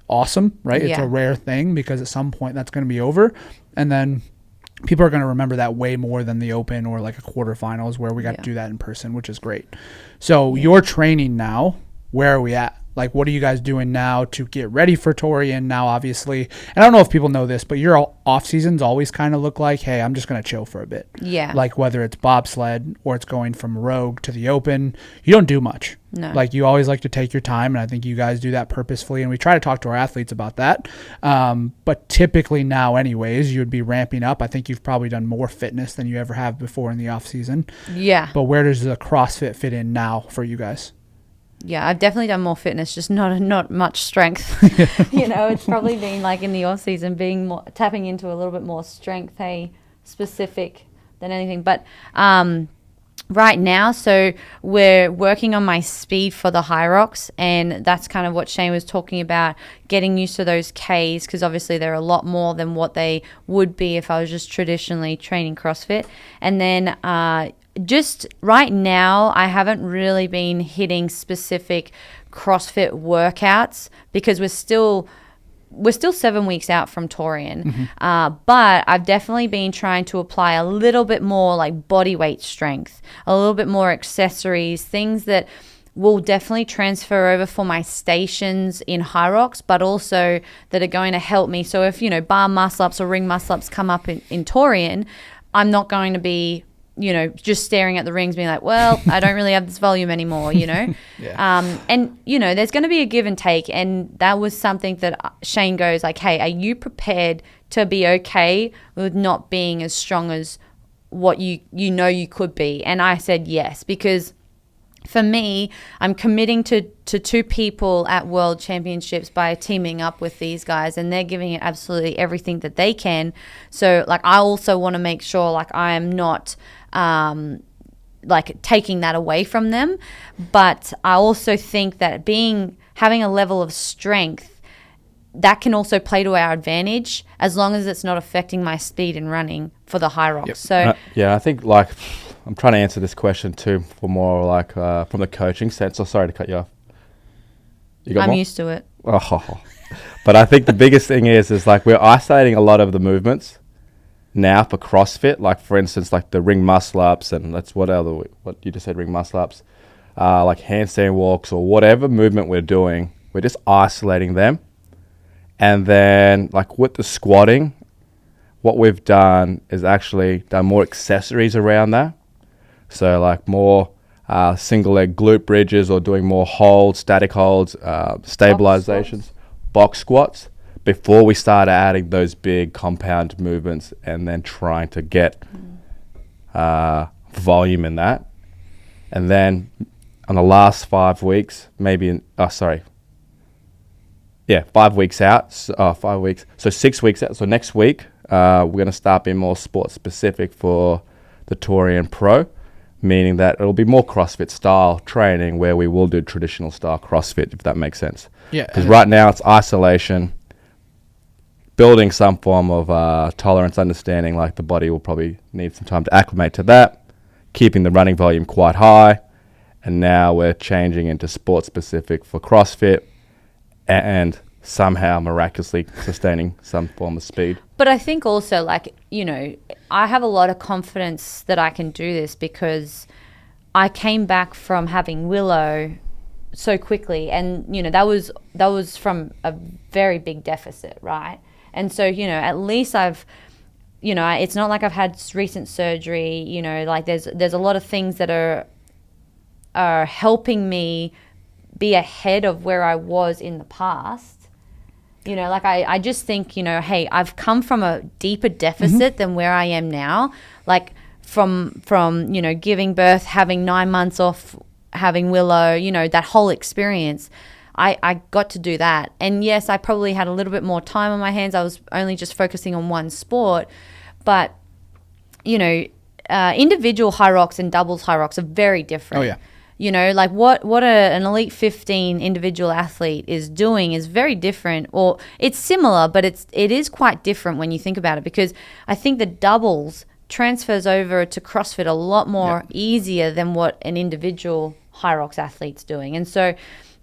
awesome, right? It's a rare thing, because at some point that's going to be over, and then people are going to remember that way more than the Open or like a quarterfinals where we got to do that in person, which is great. So you're training now. Where are we at? Like, what are you guys doing now to get ready for Torian now, obviously? And I don't know if people know this, but your off seasons always kind of look like, hey, I'm just going to chill for a bit. Yeah. Like, whether it's bobsled or it's going from Rogue to the Open, you don't do much. No. Like, you always like to take your time, and I think you guys do that purposefully, and we try to talk to our athletes about that. But typically now anyways, you would be ramping up. I think you've probably done more fitness than you ever have before in the off season. Yeah. But where does the CrossFit fit in now for you guys? Yeah, I've definitely done more fitness, just not much strength. You know, it's probably been like in the off season, being more, tapping into a little bit more strength, specific than anything. But right now, so we're working on my speed for the Hyrox, and that's kind of what Shane was talking about, getting used to those Ks, because obviously they're a lot more than what they would be if I was just traditionally training CrossFit. And then just right now, I haven't really been hitting specific CrossFit workouts, because we're still 7 weeks out from Torian. But I've definitely been trying to apply a little bit more like body weight strength, a little bit more accessories, things that will definitely transfer over for my stations in Hyrox, but also that are going to help me. So if, you know, bar muscle ups or ring muscle ups come up in Torian, I'm not going to be, you know, just staring at the rings being like, well, I don't really have this volume anymore, you know. And, you know, there's going to be a give and take. And that was something that Shane goes like, hey, are you prepared to be okay with not being as strong as what you know you could be? And I said yes, because for me, I'm committing to 2 people at World Championships by teaming up with these guys, and they're giving it absolutely everything that they can. So, like, I also want to make sure, like, I am not like taking that away from them. But I also think that having a level of strength that can also play to our advantage, as long as it's not affecting my speed in running for the Hyrox. Yep. So I think, like, I'm trying to answer this question too for more like from the coaching sense. So sorry to cut you off. I'm used to it. Oh. But I think the biggest thing is like we're isolating a lot of the movements now for CrossFit. Like, for instance, like the ring muscle ups, and what you just said, ring muscle ups, like handstand walks or whatever movement we're doing we're just isolating them. And then like with the squatting, what we've done is actually done more accessories around that. So like more single leg glute bridges, or doing more holds, static holds, stabilizations, box squats, before we start adding those big compound movements and then trying to get volume in that. And then on the last 5 weeks, 5 weeks out, 5 weeks. So 6 weeks out. So next week, we're going to start being more sport specific for the Torian Pro, meaning that it'll be more CrossFit style training where we will do traditional style CrossFit, if that makes sense. Yeah. Because right now it's isolation, building some form of tolerance, understanding like the body will probably need some time to acclimate to that, keeping the running volume quite high. And now we're changing into sport specific for CrossFit and somehow miraculously sustaining some form of speed. But I think also, like, you know, I have a lot of confidence that I can do this because I came back from having Willow so quickly, and, you know, that was from a very big deficit, right? And so, you know, at least I've, you know, it's not like I've had recent surgery, you know, like there's a lot of things that are helping me be ahead of where I was in the past. You know, like I just think, you know, hey, I've come from a deeper deficit than where I am now. Like from, you know, giving birth, having 9 months off, having Willow, you know, that whole experience. I got to do that. And yes, I probably had a little bit more time on my hands. I was only just focusing on one sport. But, you know, individual Hyrox and doubles Hyrox are very different. Oh, yeah. You know, like what an Elite 15 individual athlete is doing is very different, or it's similar, but it is quite different when you think about it, because I think the doubles transfers over to CrossFit a lot more easier than what an individual Hyrox athlete's doing. And so,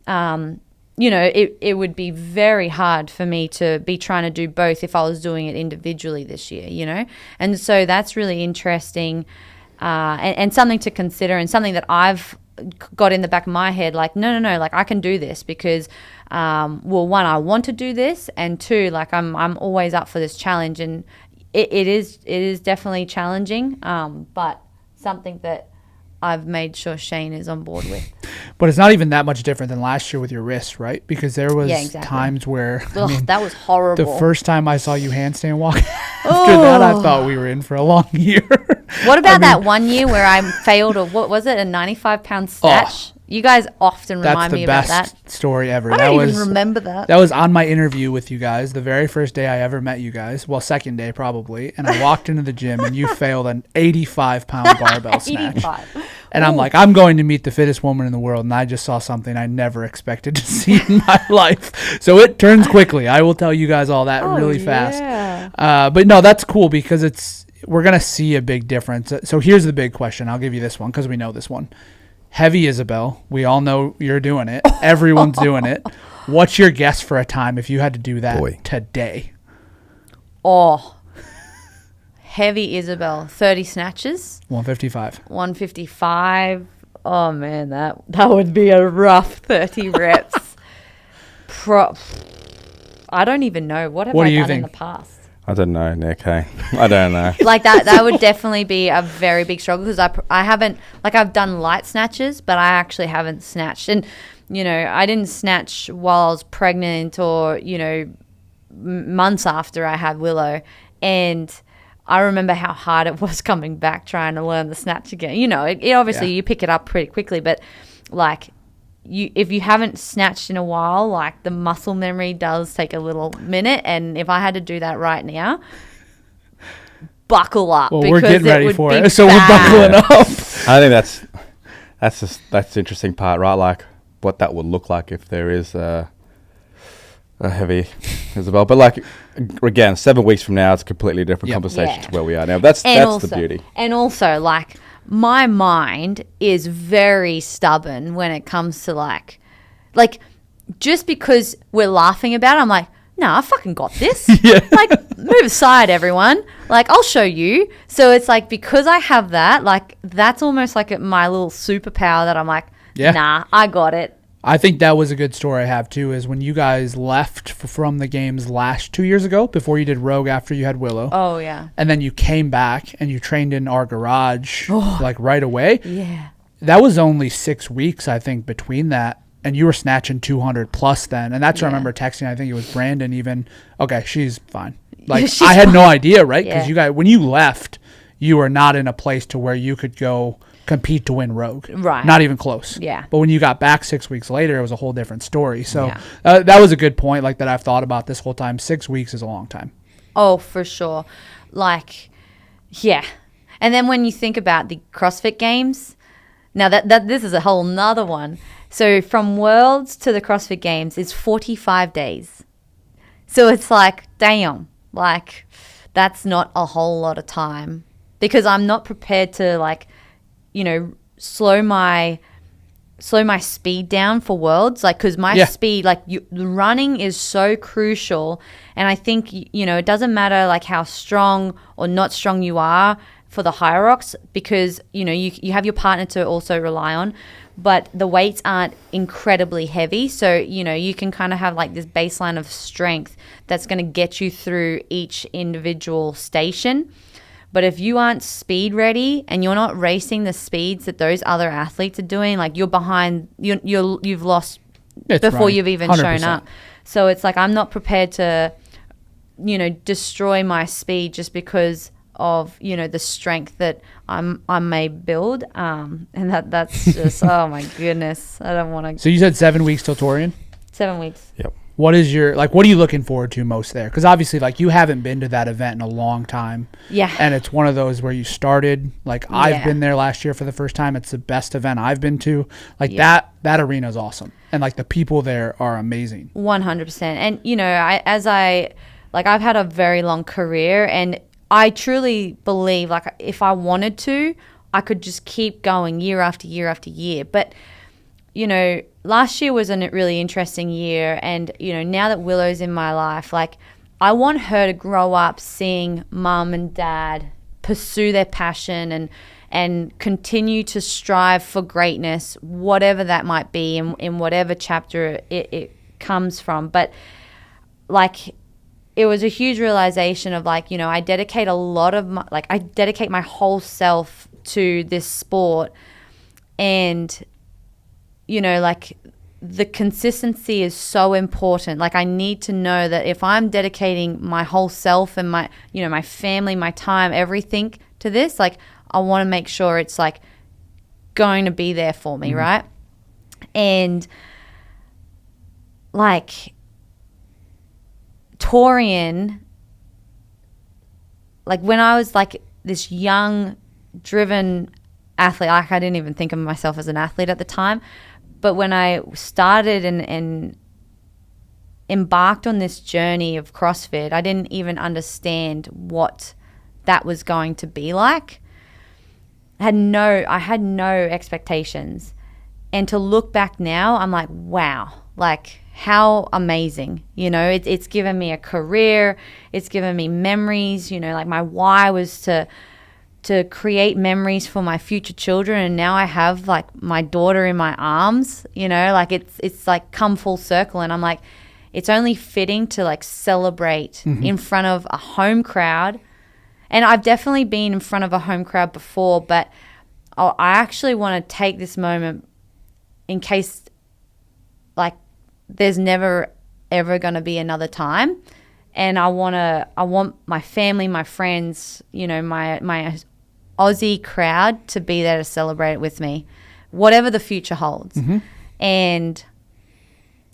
you know, it would be very hard for me to be trying to do both if I was doing it individually this year, you know? And so that's really interesting and something to consider, and something that I've got in the back of my head, like, no, like I can do this because, well, one, I want to do this, and two, like I'm always up for this challenge, and it is definitely challenging, but something that I've made sure Shane is on board with. But it's not even that much different than last year with your wrist, right? Because there was times where that was horrible. The first time I saw you handstand walk, after that I thought we were in for a long year. What about that 1 year where I failed what was it, a 95-pound snatch? You guys often remind me about that. That's the best story ever. I don't even remember that. That was on my interview with you guys, the very first day I ever met you guys. Well, second day probably. And I walked into the gym and you failed an 85-pound barbell snatch. 85. And I'm like, I'm going to meet the fittest woman in the world. And I just saw something I never expected to see in my life. So it turns quickly. I will tell you guys all that really fast. But no, that's cool because we're going to see a big difference. So here's the big question. I'll give you this one because we know this one. Heavy Isabelle. We all know you're doing it. Everyone's doing it. What's your guess for a time if you had to do that today? Heavy Isabelle. 30 snatches. 155. 155. Oh, man, that would be a rough 30 reps. I don't even know. What have I done in the past? I don't know, Nick. Hey, I don't know. Like that would definitely be a very big struggle because I haven't, like, I've done light snatches, but I actually haven't snatched. And, you know, I didn't snatch while I was pregnant or, you know, months after I had Willow. And I remember how hard it was coming back trying to learn the snatch again. You know, it obviously you pick it up pretty quickly, but like if you haven't snatched in a while, like the muscle memory does take a little minute. And if I had to do that right now, buckle up. Well, we're getting ready for it, so bad. We're buckling up. I think that's the interesting part, right? Like what that would look like if there is a heavy Isabelle. But like again, 7 weeks from now, it's a completely different conversation to where we are now. That's also, the beauty. And also, like, my mind is very stubborn when it comes to like just because we're laughing about it, I'm like, nah, I fucking got this. Like, move aside, everyone. Like, I'll show you. So it's like, because I have that, like, that's almost like my little superpower that I'm like, nah, I got it. I think that was a good story I have too, is when you guys left from the games 2 years ago, before you did Rogue after you had Willow. Oh, yeah. And then you came back and you trained in our garage like right away. Yeah. That was only 6 weeks, I think, between that. And you were snatching 200 plus then. And that's what I remember texting. I think it was Brandon even. Okay, she's fine. Like, I had no idea, right? Because you guys, when you left, you were not in a place to where you could go compete to win Rogue. Right. Not even close. Yeah. But when you got back 6 weeks later, it was a whole different story. So that was a good point, like, that I've thought about this whole time. 6 weeks is a long time. Oh, for sure. Like, yeah. And then when you think about the CrossFit Games, now that this is a whole nother one. So from Worlds to the CrossFit Games is 45 days. So it's like, damn, like, that's not a whole lot of time, because I'm not prepared to, like, you know, slow my speed down for Worlds, like, because my speed, like, running is so crucial. And I think, you know, it doesn't matter like how strong or not strong you are for the Hyrox, because, you know, you have your partner to also rely on, but the weights aren't incredibly heavy. So, you know, you can kind of have like this baseline of strength that's going to get you through each individual station. But if you aren't speed ready and you're not racing the speeds that those other athletes are doing, like, you're behind, you've lost before you've even 100%. Shown up. So it's like, I'm not prepared to, you know, destroy my speed just because of, you know, the strength that I may build. And that's just, oh my goodness. I don't want to. So you said 7 weeks till Torian? 7 weeks. Yep. What is your, like, what are you looking forward to most there? Because obviously, like, you haven't been to that event in a long time. Yeah. And it's one of those where you started, like, I've been there last year for the first time. It's the best event I've been to. Like, that arena is awesome. And, like, the people there are amazing. 100%. And, you know, I've had a very long career, and I truly believe, like, if I wanted to, I could just keep going year after year after year. But, you know, last year was a really interesting year. And, you know, now that Willow's in my life, like, I want her to grow up seeing mum and dad pursue their passion and continue to strive for greatness, whatever that might be, in whatever chapter it comes from. But, like, it was a huge realization of, like, you know, I dedicate my whole self to this sport. And, you know, like, the consistency is so important. Like, I need to know that if I'm dedicating my whole self and my, you know, my family, my time, everything to this, like, I want to make sure it's, like, going to be there for me, right? And, like, Torian, like, when I was, like, this young, driven athlete, like, I didn't even think of myself as an athlete at the time, but when I started and embarked on this journey of CrossFit, I didn't even understand what that was going to be like. I had no expectations. And to look back now, I'm like, wow, like, how amazing. You know, it's given me a career. It's given me memories. You know, like, my why was to create memories for my future children. And now I have, like, my daughter in my arms, you know, like, it's like come full circle. And I'm like, it's only fitting to, like, celebrate in front of a home crowd. And I've definitely been in front of a home crowd before, but I actually want to take this moment in case, like, there's never ever going to be another time. And I want my family, my friends, you know, my Aussie crowd to be there to celebrate it with me, whatever the future holds. And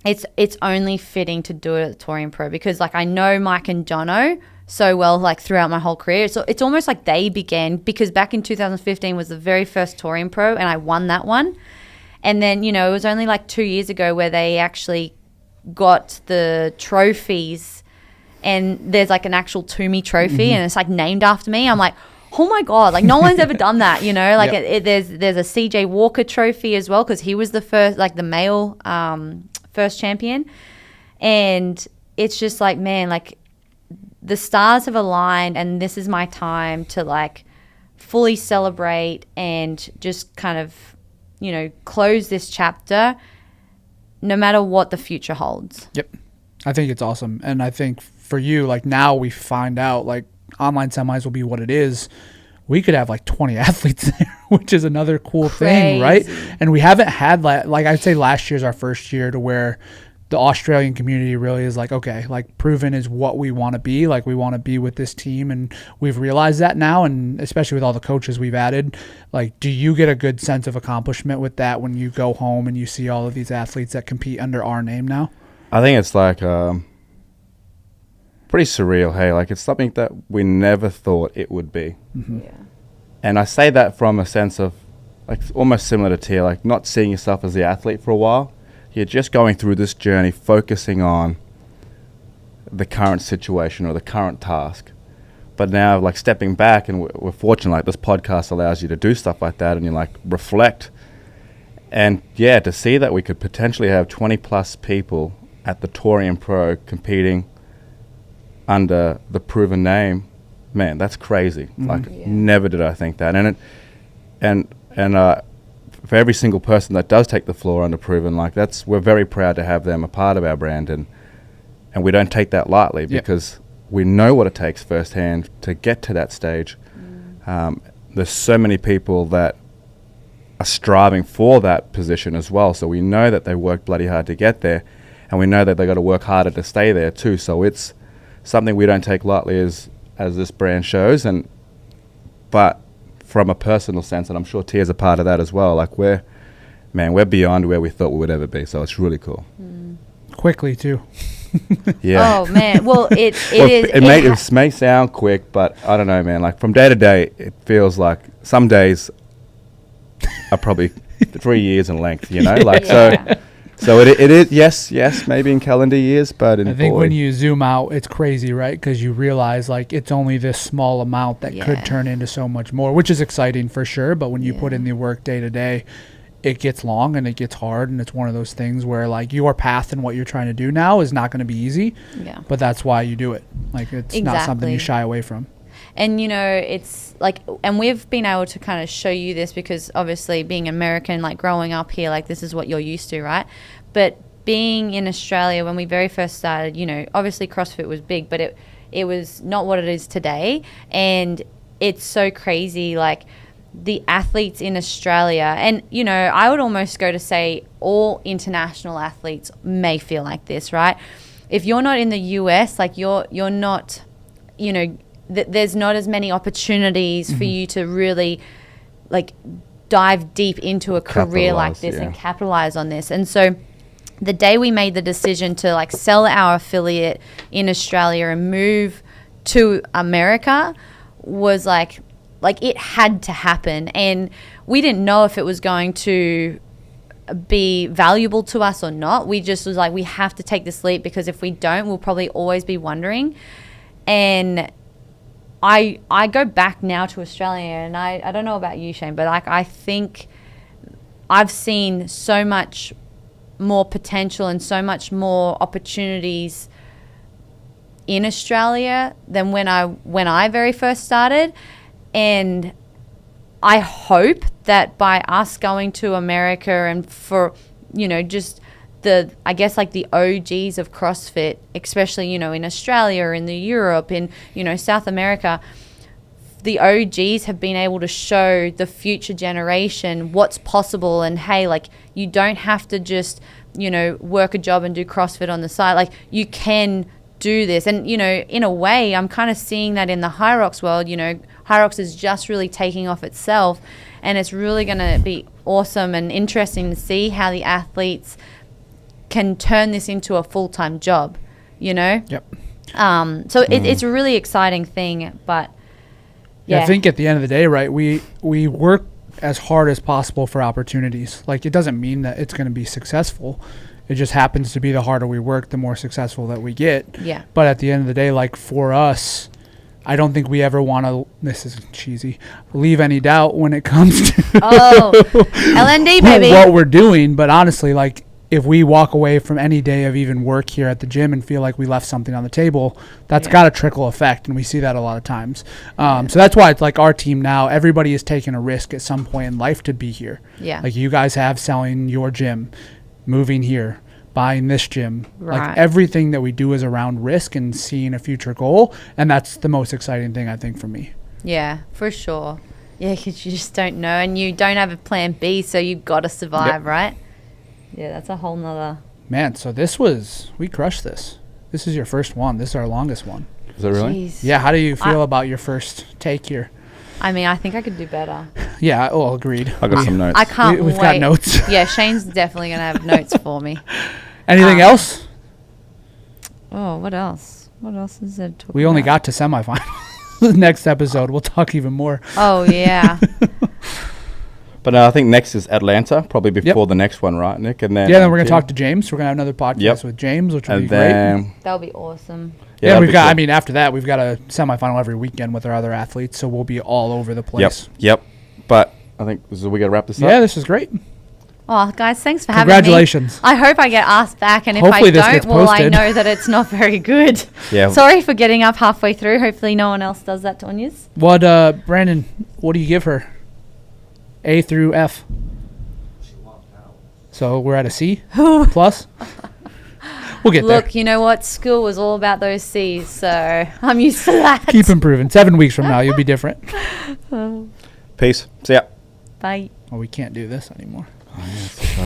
it's only fitting to do it at the Torian Pro, because, like, I know Mike and Jono so well, like, throughout my whole career. So it's almost like they began, because back in 2015 was the very first Torian Pro, and I won that one. And then, you know, it was only like 2 years ago where they actually got the trophies, and there's, like, an actual Toomey trophy, and it's, like, named after me. I'm like, oh my God, like, no one's ever done that, you know? Like, there's a CJ Walker trophy as well, because he was the first, like, the male first champion. And it's just like, man, like, the stars have aligned, and this is my time to, like, fully celebrate and just kind of, you know, close this chapter no matter what the future holds. Yep. I think it's awesome. And I think for you, like now we find out like online semis will be what it is. We could have like 20 athletes there, which is another cool thing, right? And we haven't had like I'd say last year's our first year to where the Australian community really is like, okay, like Prvn is what we want to be. Like we want to be with this team, and we've realized that now, and especially with all the coaches we've added. Like, do you get a good sense of accomplishment with that when you go home and you see all of these athletes that compete under our name now? I think it's like pretty surreal, hey? Like it's something that we never thought it would be. Mm-hmm. Yeah. And I say that from a sense of like almost similar to Tia, like not seeing yourself as the athlete for a while. You're just going through this journey, focusing on the current situation or the current task. But now, like stepping back, and we're fortunate, like this podcast allows you to do stuff like that, and you like reflect. And yeah, to see that we could potentially have 20 plus people at the Torian Pro competing under the Prvn name, man, that's crazy. Mm-hmm. Like never did I think that. And for every single person that does take the floor under Prvn, like we're very proud to have them a part of our brand, and we don't take that lightly because we know what it takes firsthand to get to that stage. There's so many people that are striving for that position as well, so we know that they work bloody hard to get there, and we know that they got to work harder to stay there too. So it's something we don't take lightly as this brand shows, but from a personal sense, and I'm sure Tia's a part of that as well, like we're beyond where we thought we would ever be, so it's really cool. Quickly too. Yeah. Oh man, well it may sound quick, but I don't know, man, like from day to day it feels like some days are probably 3 years in length, you know, like so it is, yes, maybe in calendar years, but I think when you zoom out, it's crazy, right? Because you realize like it's only this small amount that could turn into so much more, which is exciting for sure. But when you put in the work day to day, it gets long and it gets hard, and it's one of those things where like your path and what you're trying to do now is not going to be easy. Yeah. But that's why you do it. Like it's not something you shy away from. And, you know, it's like, and we've been able to kind of show you this because obviously being American, like growing up here, like this is what you're used to, right? But being in Australia, when we very first started, you know, obviously CrossFit was big, but it was not what it is today. And it's so crazy, like the athletes in Australia, and, you know, I would almost go to say all international athletes may feel like this, right? If you're not in the US, like you're not, you know, there's not as many opportunities for you to really like dive deep into a career like this and capitalize on this. And so the day we made the decision to like sell our affiliate in Australia and move to America was like it had to happen. And we didn't know if it was going to be valuable to us or not. We just was like, we have to take this leap, because if we don't, we'll probably always be wondering. And I go back now to Australia, and I don't know about you, Shane, but like I think I've seen so much more potential and so much more opportunities in Australia than when I very first started. And I hope that by us going to America and for, you know, just I guess like the OGs of CrossFit, especially, you know, in Australia or in the Europe, in, you know, South America, the OGs have been able to show the future generation what's possible. And hey, like you don't have to just, you know, work a job and do CrossFit on the side. Like you can do this. And, you know, in a way, I'm kind of seeing that in the Hyrox world. You know, Hyrox is just really taking off itself, and it's really going to be awesome and interesting to see how the athletes can turn this into a full-time job, you know? Yep. So it's a really exciting thing, but I think at the end of the day, right, we work as hard as possible for opportunities. Like it doesn't mean that it's going to be successful. It just happens to be the harder we work, the more successful that we get. Yeah. But at the end of the day, like for us, I don't think we ever want to, this is cheesy, leave any doubt when it comes to LND, baby. What we're doing. But honestly, like if we walk away from any day of even work here at the gym and feel like we left something on the table, that's got a trickle effect, and we see that a lot of times. So that's why it's like our team now, everybody is taking a risk at some point in life to be here. Yeah. Like you guys have selling your gym, moving here, buying this gym. Right. Like everything that we do is around risk and seeing a future goal. And that's the most exciting thing, I think, for me. Yeah, for sure. Yeah, because you just don't know. And you don't have a plan B, so you've got to survive, right? Yeah, that's a whole nother. Man, so we crushed this. This is your first one. This is our longest one. Is that really? Jeez. Yeah, how do you feel about your first take here? I mean, I think I could do better. Yeah, well, agreed. I got some notes. I can't We've got notes. Yeah, Shane's definitely going to have notes for me. Anything else? Oh, what else? What else is there to talk We only about? got to semifinals. Next episode, we'll talk even more. Oh, yeah. But I think next is Atlanta, probably before the next one, right, Nick? And then then we're going to talk to James. We're going to have another podcast with James, which will be great. That'll be awesome. Yeah, we've got, cool. I mean, after that, we've got a semifinal every weekend with our other athletes, so we'll be all over the place. Yep. But I think we got to wrap this up. Yeah, this is great. Oh, guys, thanks for having me. Congratulations. I hope I get asked back, and Hopefully if I don't, well, I know that it's not very good. Yeah. Sorry for getting up halfway through. Hopefully no one else does that to Anya's. What, Brandon, what do you give her? A through F? So we're at a C plus? We'll get there. Look, you know what? School was all about those C's, so I'm used to that. Keep improving. 7 weeks from now, you'll be different. Peace. See ya. Bye. Oh, we can't do this anymore. Oh, yeah.